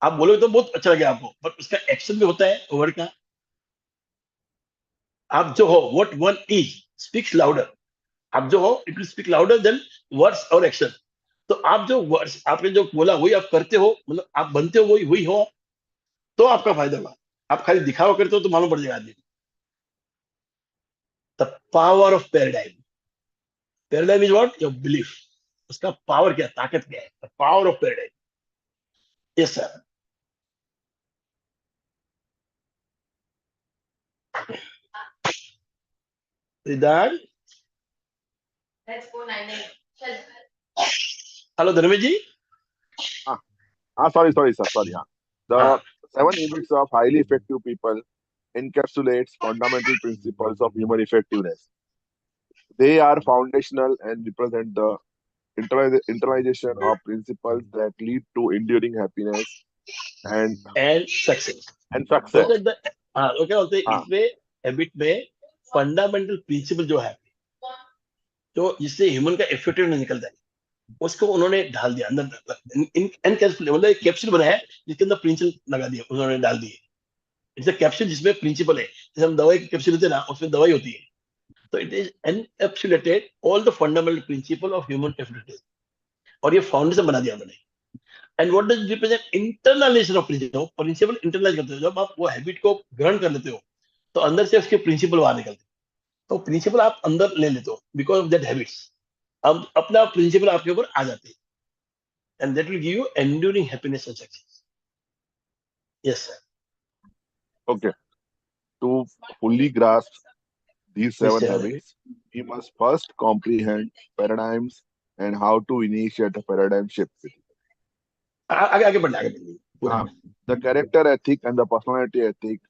Speaker 1: आप बोलोगे तो बहुत अच्छा लगेगा आपको पर उसका एक्शन भी होता है वर्ड का आप जो हो what one is speaks louder आप जो हो it will speak louder than words और एक्शन तो आप जो वर्ड्स आपने जो बोला वही आप करते हो मतलब आप बनते हो वही वही हो तो आपका फायदा होगा आप खाली दिखावा करते हो तो मालूम पड़ जाएगा आदमी the power of paradigm is what your belief उसका पावर क्या ताकत क्या है the power of paradigm yes sir Siddharth hello Dharmesh ji
Speaker 2: Sorry, sir. Sorry. The
Speaker 1: हाँ
Speaker 2: 7 habits of highly effective people encapsulates fundamental principles of human effectiveness. They are foundational and represent the internalization of principles that lead to enduring happiness and
Speaker 1: and success
Speaker 2: success.
Speaker 1: बोलते हाँ तो क्या बोलते हैं
Speaker 2: हाँ,
Speaker 1: इसमें हैबिट में फंडामेंटल प्रिंसिपल जो है जो जिससे ह्यूमन का इफेक्टिव निकलता है उसको उन्होंने डाल दिया अंदर मतलब एक कैप्सूल बनाया है जिसके अंदर प्रिंसिपल लगा दिया उन्होंने डाल दिए इट्स अ कैप्सूल जिसमें प्रिंसिपल है जैसे हम दवाई की कैप्सूल लेते हैं ना उसमें दवाई होती है तो it is encapsulated all the fundamental principle of human affinity और ये फाउंडेशन बना दिया उन्होंने. And what does represent internalization of principle. Principle internalize करते हो जब आप वो हैबिट को ग्रहण कर लेते हो तो अंदर से उसके प्रिंसिपल बाहर निकलते हैं. तो प्रिंसिपल आप अंदर ले लेते हो बिकॉज ऑफ दैट हैबिट्स. अब अपना प्रिंसिपल आपके ऊपर आ जाते हैं and that will give you enduring happiness and success. Yes sir.
Speaker 2: Okay. To fully grasp these
Speaker 1: These
Speaker 2: 7
Speaker 1: 7
Speaker 2: habits, we must first comprehend paradigms and how to initiate a paradigm shift.
Speaker 1: आगे आगे बढ़ना आगे बढ़ना पूरा.
Speaker 2: The character ethic and the personality ethic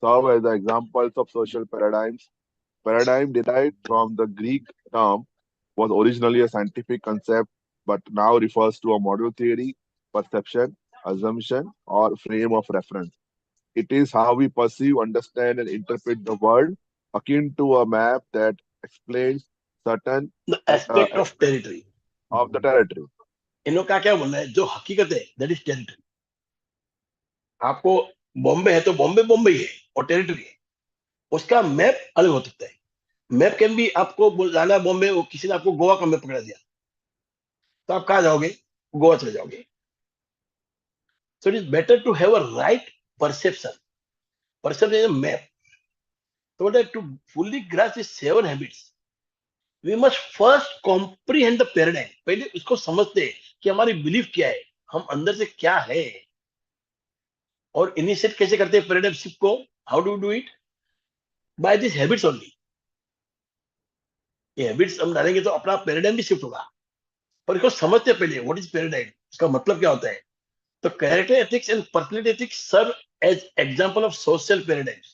Speaker 2: serve as the examples of social paradigms. Paradigm derived from the Greek term was originally a scientific concept, but now refers to a model theory, perception, assumption, or frame of reference. It is how we perceive, understand, and interpret the world, akin to a map that explains certain
Speaker 1: the aspect of territory.
Speaker 2: of the territory.
Speaker 1: इन्हों का क्या बोलना है जो हकीकत है दैट इज टेरिटरी. आपको बॉम्बे है तो बॉम्बे बॉम्बे ही है और टेरिटरी है. उसका मैप अलग हो सकता है. मैप कैन भी आपको जाना है बॉम्बे, वो किसी ने आपको गोवा का मैप पकड़ा दिया तो आप कहाँ जाओगे? गोवा चले जाओगे. So it is better to have a right perception. Perception map. So that to fully grasp these 7 habits, we must first comprehend the paradigm. पहले इसको समझते हैं कि हमारी बिलीफ क्या है, हम अंदर से क्या है और इनिशिएट कैसे करते हैं पैराडाइम शिफ्ट को. How do do it? By this habits only. ये हैबिट्स हम डालेंगे तो अपना पैराडाइम भी शिफ्ट होगा. पर इसको समझते हैं पहले व्हाट इज पैराडाइम, इसका मतलब क्या होता है. तो character ethics and personality ethics serve as example of social paradigms.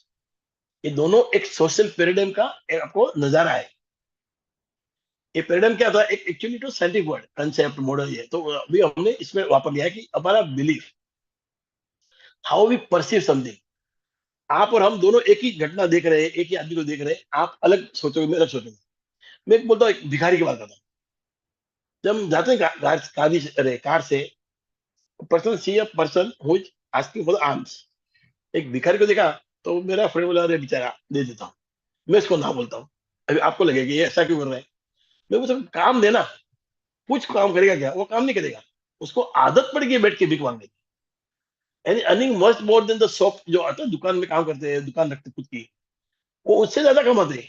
Speaker 1: ये दोनों एक सोशल पैराडाइम का आपको नजारा है. ये पैराडाइम क्या था? एक एक्चुअली तो साइंटिफिक वर्ड कंसेप्ट मॉडल है. तो अभी हमने इसमें वापर लिया है कि हमारा belief, how we perceive something. आप और हम दोनों एक ही घटना देख रहे हैं, एक ही आदमी को देख रहे हैं. आप अलग सोचोगे, मैं अलग सोचूंगा. मैं एक बोलता हूँ एक भिखारी की बात करता हूँ. जब हम जाते हैं कार से person see a person who is asking for arms. एक भिखारी को देखा तो मेरा फ्रेंड बोला अरे बेचारा दे देता हूँ. मैं इसको ना बोलता हूँ. अभी आपको लगेगा ये ऐसा क्यों कर रहा है. मैं बोलता हूँ काम देना. कुछ काम करेगा क्या? वो काम नहीं करेगा. उसको आदत पड़ गई बैठ के भीख मांगने की. यानी earning much more than the shop. जो आता है दुकान में काम करते हैं, दुकान रखते खुद की, वो उससे ज्यादा कमाते हैं.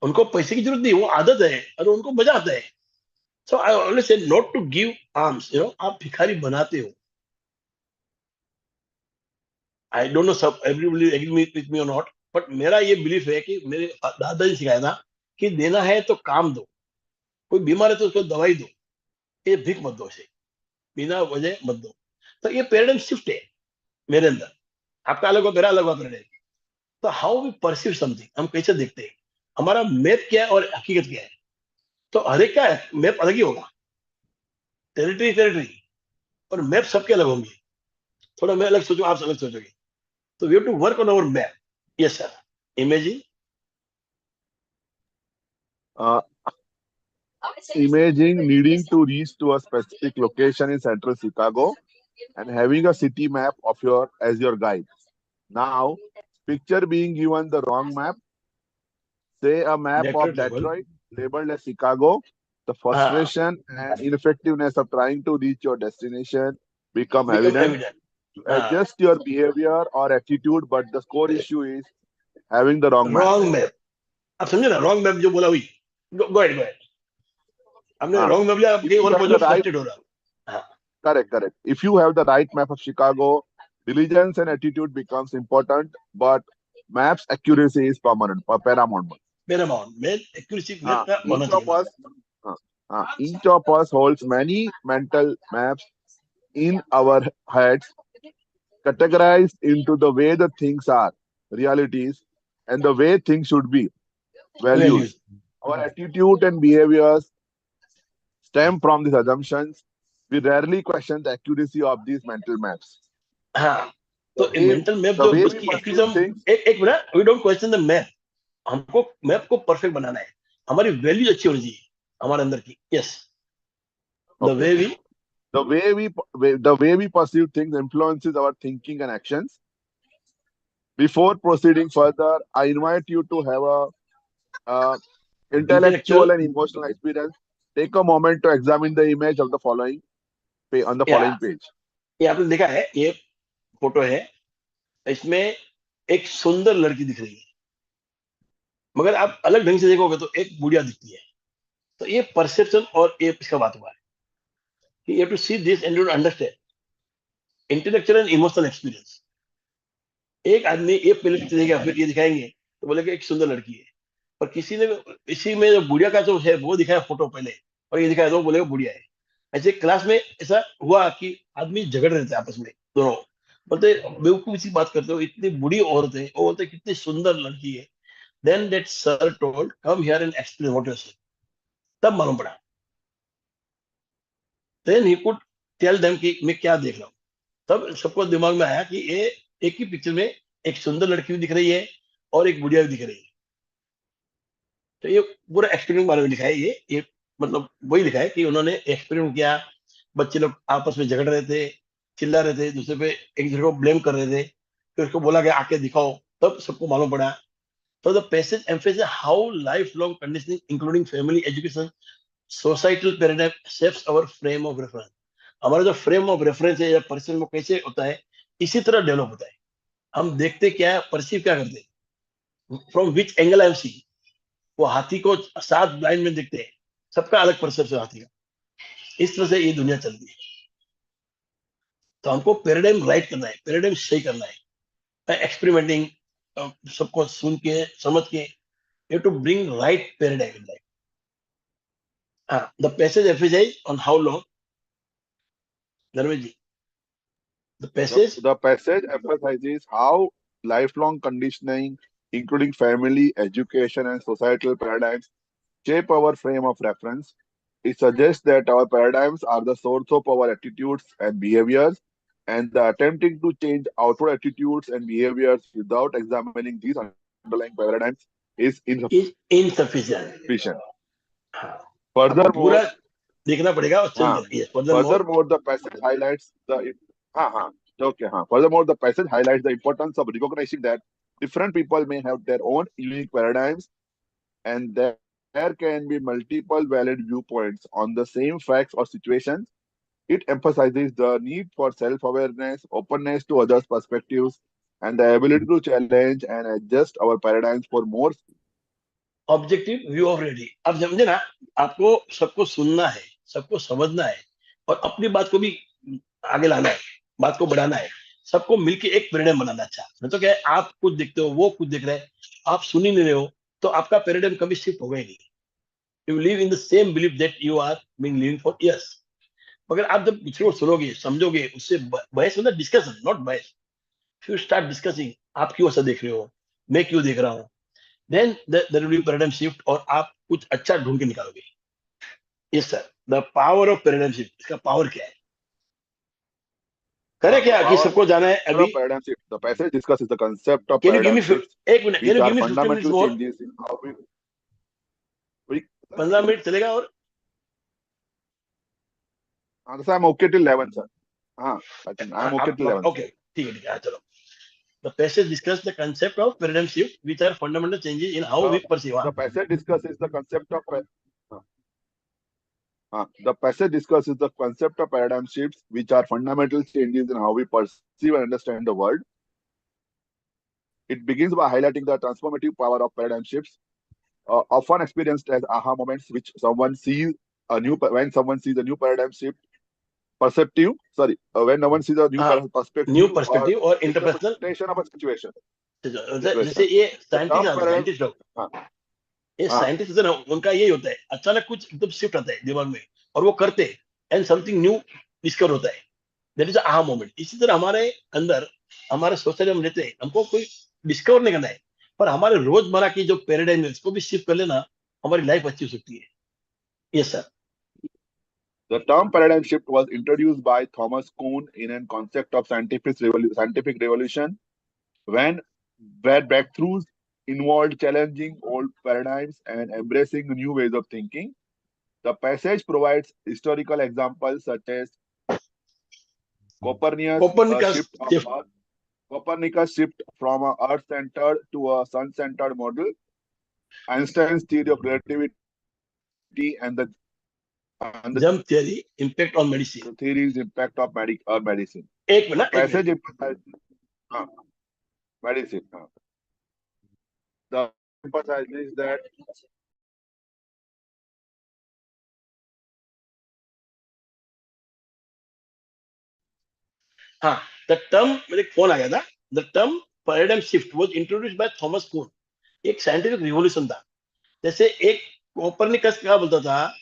Speaker 1: उनको पैसे की जरूरत नहीं, वो आदत है और उनको मजा आता है. So I always say not to give alms. आप भिखारी बनाते हो. आई डोंट नो सब एवरीबॉडी एग्री विथ मी और नॉट, बट मेरा ये बिलीफ है कि मेरे दादाजी सिखाया था कि देना है तो काम दो. कोई बीमार है तो उसको दवाई दो. ये भीख मत दो उसे, बिना वजह मत दो. तो ये पैराडाइम शिफ्ट है मेरे अंदर. आपका अलग हो, मेरा अलग हुआ पैराडाइम. तो हाउ वी परसीव समथिंग, हम कैसे देखते हैं, हमारा मैप क्या है और हकीकत क्या है. तो हर एक का मैप अलग ही होगा. टेरिटरी टेरिटरी और मैप सबके अलग होंगे. थोड़ा मैं अलग सोचूं, आप अलग सोचोगे. तो we have to work on our map. Yes sir. Imaging.
Speaker 2: Uh, Imaging needing to reach to a specific location in central Chicago and having a city map of your as your guide. Now, picture being given the wrong map, say a map of
Speaker 1: Detroit level.
Speaker 2: Detroit labeled as Chicago. The
Speaker 1: हाँ.
Speaker 2: frustration and ineffectiveness of trying to reach your destination become
Speaker 1: become
Speaker 2: evident.
Speaker 1: Evident.
Speaker 2: To
Speaker 1: हाँ.
Speaker 2: adjust your behavior or attitude, but the core issue is having the wrong map.
Speaker 1: Wrong map. आप समझे ना, रॉन्ग मैप जो बोला हुई. Go ahead go ahead. हमने
Speaker 2: हाँ.
Speaker 1: रॉन्ग मैप लिया, आप
Speaker 2: If
Speaker 1: कहीं
Speaker 2: you
Speaker 1: और
Speaker 2: have
Speaker 1: पहुंच
Speaker 2: the
Speaker 1: रहे हो,
Speaker 2: right,
Speaker 1: फ्रस्ट्रेट हो रहा. हाँ.
Speaker 2: correct. If you have the right map of Chicago, diligence and attitude becomes important, but maps accuracy is paramount.
Speaker 1: Paramount में एक्यूरेसी मैप
Speaker 2: हाँ,
Speaker 1: का होना
Speaker 2: each of
Speaker 1: चाहिए.
Speaker 2: us, each of us holds many mental maps in our heads, categorized into the way the things are, realities, and the way things should be, values.
Speaker 1: Values.
Speaker 2: Our attitude and behaviors stem from these assumptions. We rarely question the accuracy of these mental maps.
Speaker 1: हाँ. तो
Speaker 2: If
Speaker 1: मेंटल मैप
Speaker 2: the
Speaker 1: जो
Speaker 2: way we
Speaker 1: उसकी
Speaker 2: perceive
Speaker 1: एक्चुअली हम
Speaker 2: things,
Speaker 1: एक मिनट, we don't question the map. हमको मैप को परफेक्ट बनाना है. हमारी वैल्यूज अच्छी होनी चाहिए हमारे अंदर की. Yes. The
Speaker 2: okay,
Speaker 1: way we.
Speaker 2: the way we perceive things influences our thinking and actions. Before proceeding further, I invite you to have a intellectual
Speaker 1: intellectual.
Speaker 2: and emotional experience. take a moment to examine the image of the following on the
Speaker 1: या
Speaker 2: following page.
Speaker 1: ये आपने देखा है, ये फोटो है, इसमें एक सुंदर लड़की दिख रही है, मगर आप अलग ढंग से देखोगे तो एक बुढ़िया दिखती है। तो ये परसेप्शन और ये इसका बात हुआ है कि you have to see this and you understand intellectual and emotional experience. एक आदमी ये पहले पिक्चर देखेगा, फिर ये दिखाएंगे तो बोलेगा एक सुंदर लड़की है, और किसी ने इसी में जो बुढ़िया का जो है वो दिखाया फोटो पहले, और ये दिखाया तो वो बोलेगा बुढ़िया है। ऐसे क्लास में ऐसा हुआ कि आदमी झगड़ रहे थे आपस में दोनों, बोलते बेवकूफ सी बात करते हो, इतनी बुढ़ी औरत है, वो बोलते कितनी सुंदर लड़की है। Then that sir told come here and explain what you are saying. तब मालूम पड़ा, then he could tell them कि मैं क्या देख रहा हूँ। तब सबको दिमाग में आया कि ये एक ही पिक्चर में एक सुंदर लड़की भी दिख रही है और एक बुढ़िया भी दिख रही है। तो ये पूरा एक्सपेरिमेंट बारे में लिखा है, ये मतलब वही लिखा है कि उन्होंने एक्सपेरिमेंट किया, बच्चे लोग आपस में झगड़ रहे थे, चिल्ला रहे थे, दूसरे पे एक दूसरे को ब्लेम कर रहे थे, फिर उसको बोला गया आके दिखाओ, तब सबको मालूम पड़ा। तो the passage emphasise how lifelong conditioning including family education societal paradigm shapes our frame of reference. हमारा जो फ्रेम ऑफ रेफरेंस है या परसेप्शन वो कैसे होता है, इसी तरह डेवलप होता है। हम देखते क्या है, परसीव क्या करते हैं, from which angle I am see. वो हाथी को 7 लाइन में देखते हैं, सबका अलग परसेप्शन हाथी का। इस तरह से ये दुनिया चलती है। तो हमको पैराडाइम राइट करना है, पैराडाइम सही करना है, एक्सपेरिमेंटिंग, सबको सुन के समझ के, you to bring right paradigm in life. हाँ, the passage emphasize on how long, Dharmesh ji, the passage
Speaker 2: The passage emphasizes how lifelong conditioning, including family, education, and societal paradigms, shape our frame of reference. It suggests that our paradigms are the source of our attitudes and behaviors, and the attempting to change outward attitudes and behaviors without examining these underlying paradigms is
Speaker 1: is insufficient.
Speaker 2: insufficient.
Speaker 1: हाँ, आपको
Speaker 2: Furthermore,
Speaker 1: पूरा देखना पड़ेगा और चेंज
Speaker 2: हाँ,
Speaker 1: करना है। Furthermore,
Speaker 2: furthermore, the passage highlights the okay. Furthermore, the passage highlights the importance of recognizing that different people may have their own unique paradigms, and there can be multiple valid viewpoints on the same facts or situations. It emphasizes the need for self-awareness, openness to others' perspectives, and the ability to challenge and adjust our paradigms for more.
Speaker 1: Objective view of reality. अब समझे ना, आपको सबको सुनना है, सबको समझना है, और अपनी बात को भी आगे लाना है, बात को बढ़ाना है, सबको मिलके एक पैराडाइम बनाना। अच्छा, नहीं तो क्या है, आप कुछ देखते हो, वो कुछ देख रहे हैं, आप सुन ही नहीं रहे हो, तो आपका पैराडाइम कभी शिफ्ट होगा ही नहीं। You live in the same belief that you are being living for years. मगर आप जब दूसरे को सुनोगे, समझोगे, उससे बहस मतलब डिस्कशन, नॉट बहस, फिर स्टार्ट डिस्कसिंग, आप क्यों ऐसा देख रहे हो, मैं क्यों देख रहा हूँ, then there will be paradigm shift, और आप कुछ अच्छा ढूंढ के निकालोगे। Yes sir, the power of paradigm shift, इसका पावर क्या है, करे
Speaker 2: The
Speaker 1: क्या कि
Speaker 2: power
Speaker 1: सबको जाना है अभी।
Speaker 2: of paradigm shift. The passage discusses the concept of
Speaker 1: can you give me
Speaker 2: paradigm shifts,
Speaker 1: एक minute, can
Speaker 2: which
Speaker 1: you
Speaker 2: are
Speaker 1: give me 15 minutes
Speaker 2: fundamental
Speaker 1: more,
Speaker 2: changes in how we
Speaker 1: 15 minute चलेगा और
Speaker 2: so I'm okay till 11, sir. I think I'm okay till 11,
Speaker 1: okay,
Speaker 2: sir.
Speaker 1: ठीक है, ठीक है, हाँ, चलो। The passage discuss the concept of paradigm shift which are fundamental changes in how we perceive.
Speaker 2: The passage discusses the concept of the passage discusses the concept of paradigm shifts, which are fundamental changes in how we perceive and understand the world. It begins by highlighting the transformative power of paradigm shifts, often experienced as aha moments, which someone sees a new when someone sees a new paradigm shift, perceptive. Sorry, when no one sees a new
Speaker 1: हाँ,
Speaker 2: perspective
Speaker 1: न्यू
Speaker 2: or
Speaker 1: पर्सपेक्टिव और interpersonal.
Speaker 2: interpretation of a situation.
Speaker 1: जैसे ये
Speaker 2: The term
Speaker 1: scientist,
Speaker 2: paradigm.
Speaker 1: Scientist लोग,
Speaker 2: हाँ,
Speaker 1: ये
Speaker 2: हाँ,
Speaker 1: साइंटिस्ट होते हैं ना, उनका यही होता है, अचानक कुछ एकदम शिफ्ट आता है दिमाग में, और वो करते हैं, एंड समथिंग न्यू डिस्कवर होता है, दैट इज आहा मोमेंट। इसी तरह हमारे अंदर, हमारे सोसाइटी में रहते हैं, हमको कोई डिस्कवर नहीं करना है, पर हमारे रोजमर्रा की जो पैराडाइम है उसको भी शिफ्ट कर लेना, हमारी लाइफ अच्छी हो सकती है। Yes sir.
Speaker 2: the term paradigm shift was introduced by Thomas Kuhn in a concept of scientific revolution when where breakthroughs involved challenging old paradigms and embracing new ways of thinking. The passage provides historical examples such as Copernicus
Speaker 1: Copernicus
Speaker 2: shift of
Speaker 1: shift,
Speaker 2: Earth, Copernicus shift from a Earth-centered to a Sun-centered model, Einstein's theory of relativity, and the And the
Speaker 1: जम theory, impact on medicine.
Speaker 2: theory is impact of medicine.
Speaker 1: एक
Speaker 2: The
Speaker 1: minute
Speaker 2: passage emphasizes medicine. The emphasizes that
Speaker 1: हाँ, the term मेरे फोन आ गया था. The term paradigm shift was introduced by Thomas Kuhn. एक साइंटिफिक रिवॉल्यूशन था. जैसे एक कोपरनिकस क्या बोलता था,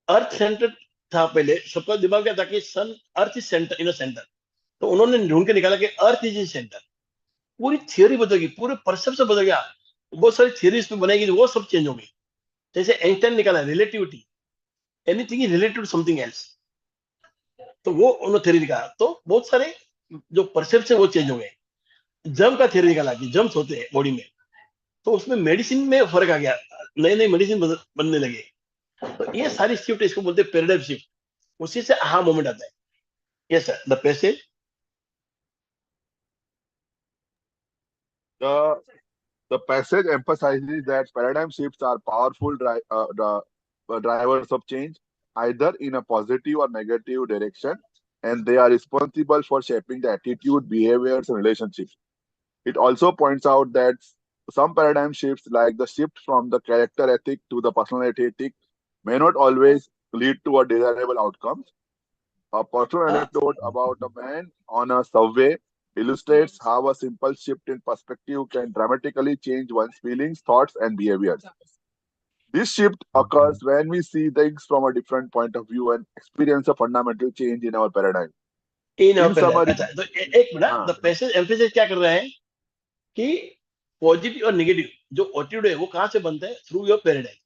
Speaker 1: अर्थ सेंटर था पहले, सबका दिमाग क्या था कि sun earth is centre in centre. तो उन्होंने ढूंढ के निकाला कि अर्थ इज इन सेंटर. पूरी थियोरी बदल गई, पूरे परसेप्शन बदल गया. बहुत सारी थियोरीज पे बनाई गई, वो सब चेंज हो गई. जैसे आइंस्टाइन निकाला relativity, anything is related to something else. तो वो उन्होंने थ्योरी निकाला, तो बहुत सारे जो परसेप्शन वो चेंज हो गए. जर्म का थ्योरी निकाला कि जर्म्स होते हैं बॉडी में, तो उसमें मेडिसिन में फर्क आ गया, नए नए मेडिसिन बनने लगे. तो ये सारी शिफ्ट, इसको बोलते हैं पैराडाइम शिफ्ट. उसी से aha मोमेंट आता है. Yes sir, the passage.
Speaker 2: the the passage emphasizes that paradigm shifts are powerful drivers of change, either in a positive or negative direction, and they are responsible for shaping the attitude, behaviors, and relationships. It also points out that some paradigm shifts, like the shift from the character ethic to the personality ethic, may not always lead to a desirable outcome. A personal anecdote about a man on a subway illustrates how a simple shift in perspective can dramatically change one's feelings, thoughts, and behaviors. This shift occurs when we see things from a different point of view and experience a fundamental change in our paradigm.
Speaker 1: In
Speaker 2: In summary,
Speaker 1: अच्छा, तो एक मिनट, द पैसेज एम्फेसिस क्या कर रहा है कि पॉजिटिव और नेगेटिव जो एटीट्यूड है वो कहां से बनता है, थ्रू योर पैराडाइम.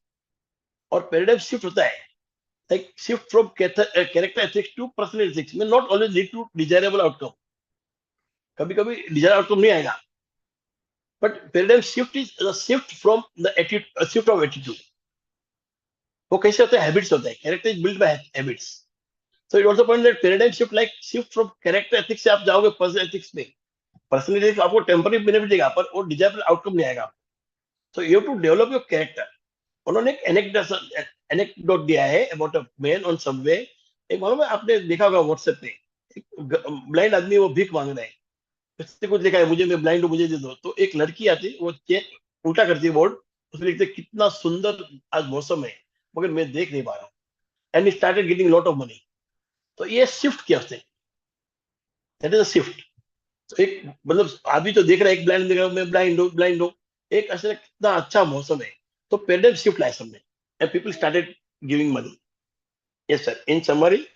Speaker 1: और पैराडाइम शिफ्ट होता है, like shift from character ethics to personal ethics में not always lead to desirable outcome. कभी कभी डिजायर आउटकम नहीं आएगा, but paradigm shift is the shift from the attitude, shift of attitude. वो कैसे होता है, हैबिट्स होता है. Character is build by habits. So it also point that paradigm shift like shift from character ethics से आप जाओगे पर्सनल एथिक्स में. पर्सनल एथिक्स आपको टेम्पररी बेनिफिट देगा, पर वो डिजायरेबल आउटकम नहीं आएगा. So you have to develop your character. उन्होंने एक एनेक्डोट दिया है about a man on subway. एक मालूम है, आपने देखा होगा व्हाट्सएप पे, एक ब्लाइंड आदमी वो भीख मांग रहा है. उसने कुछ लिखा है, मुझे, मैं ब्लाइंड हूँ, मुझे दे दो. तो एक लड़की आती है, वो चेक उल्टा करती है बोर्ड. उसमें लिखते कितना सुंदर आज मौसम है, मगर मैं देख नहीं पा रहा हूँ. And started getting lot of money. तो ये शिफ्ट किया उसने. That is a shift. तो एक मतलब अभी तो देख रहा है, एक ब्लाइंड देख रहा हूँ, मैं ब्लाइंड हूँ, ब्लाइंड हूँ. एक ऐसा कितना अच्छा मौसम है. तो पैराडाइम शिफ्ट लाया सबने, and people started giving money. Yes sir, in summary.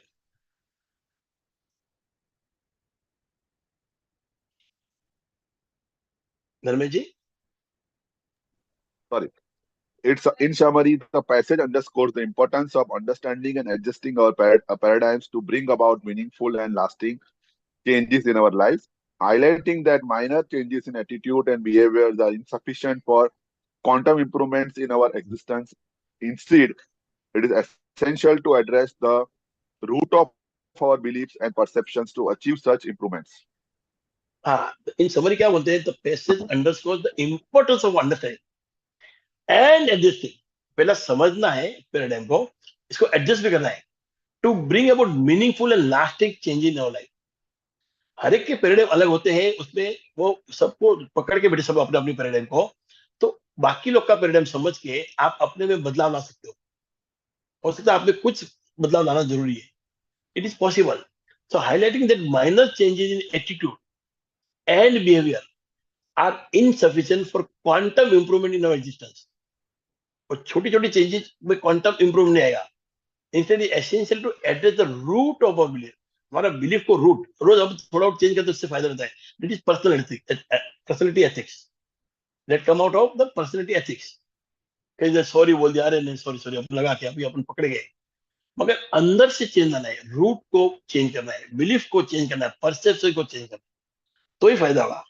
Speaker 1: Dharmesh ji.
Speaker 2: sorry. It's in summary, the passage underscores the importance of understanding and adjusting our paradigms to bring about meaningful and lasting changes in our lives, highlighting that minor changes in attitude and behaviors are insufficient for quantum improvements in our existence. Instead, it is essential to address the root of our beliefs and perceptions to achieve such improvements.
Speaker 1: हाँ, इन समरी क्या बोलते हैं, the passage underscore the importance of understanding and adjusting. पहला समझना है पैराडाइम को, इसको एडजस्ट भी करना है, to bring about meaningful and lasting change in our life. हर एक के पैराडाइम अलग होते हैं, उसमें वो सबको पकड़ के बैठे सब अपने अपनी पैराडाइम को. तो बाकी लोग का पैराडाइम समझ के आप अपने में बदलाव ला सकते हो सकता है आप में कुछ बदलाव लाना जरूरी है. It is possible. So highlighting that minor changes in attitude and behavior are insufficient for quantum improvement in our existence. और छोटी छोटी चेंजेस में क्वांटम इंप्रूवमेंट नहीं आएगा. Instead is essential to address the root of our belief. हमारा बिलीफ को रूट रोज हम थोड़ा और चेंज करते उससे फायदा रहता है. That is personality ethics that come out of the personality ethics. कहीं सॉरी बोल दिया, अरे नहीं सॉरी सॉरी अपन लगा के अभी अपन पकड़ गए. मगर अंदर से चेंज लाना है, रूट को चेंज करना है, बिलीफ को चेंज करना है, परसेप्शन को चेंज करना है, तो ही फायदा होगा.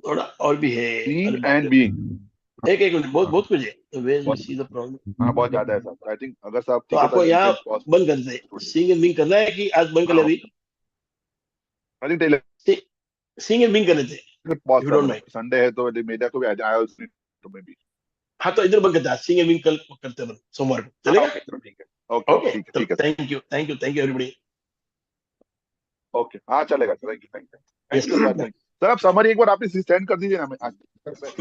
Speaker 1: थोड़ा और भी है.
Speaker 2: Seeing
Speaker 1: अरे बाप
Speaker 2: and
Speaker 1: रे,
Speaker 2: being.
Speaker 1: एक मिनट, बहुत बहुत कुछ है. तो where we see the problem.
Speaker 2: हाँ, बहुत ज्यादा है सर. आई थिंक अगर साहब
Speaker 1: तो
Speaker 2: ठीक है
Speaker 1: आपको
Speaker 2: तो we
Speaker 1: यहाँ
Speaker 2: can pause.
Speaker 1: बंद कर दे. सिंग एंड बिंग करना है कि आज बंद कर ले. अभी
Speaker 2: I think Taylor
Speaker 1: sing and बिंग कर लेते,
Speaker 2: pause
Speaker 1: इफ यू
Speaker 2: कर
Speaker 1: डोंट
Speaker 2: लो.
Speaker 1: माइंड.
Speaker 2: संडे है तो मीडिया को भी I also need to maybe.
Speaker 1: हाँ तो इधर बंद करते हैं, सिंग एंड विंग कल करते हैं सोमवार को, चलेगा?
Speaker 2: ओके चलो ठीक है, ओके
Speaker 1: ओके,
Speaker 2: ठीक है ठीक है
Speaker 1: thank you thank you thank you everybody.
Speaker 2: Okay हाँ चलेगा, thank you thank you
Speaker 1: yes
Speaker 2: sir. आप समरी एक बार आप सेंड कर दीजिए ना, मैं आज
Speaker 1: मैं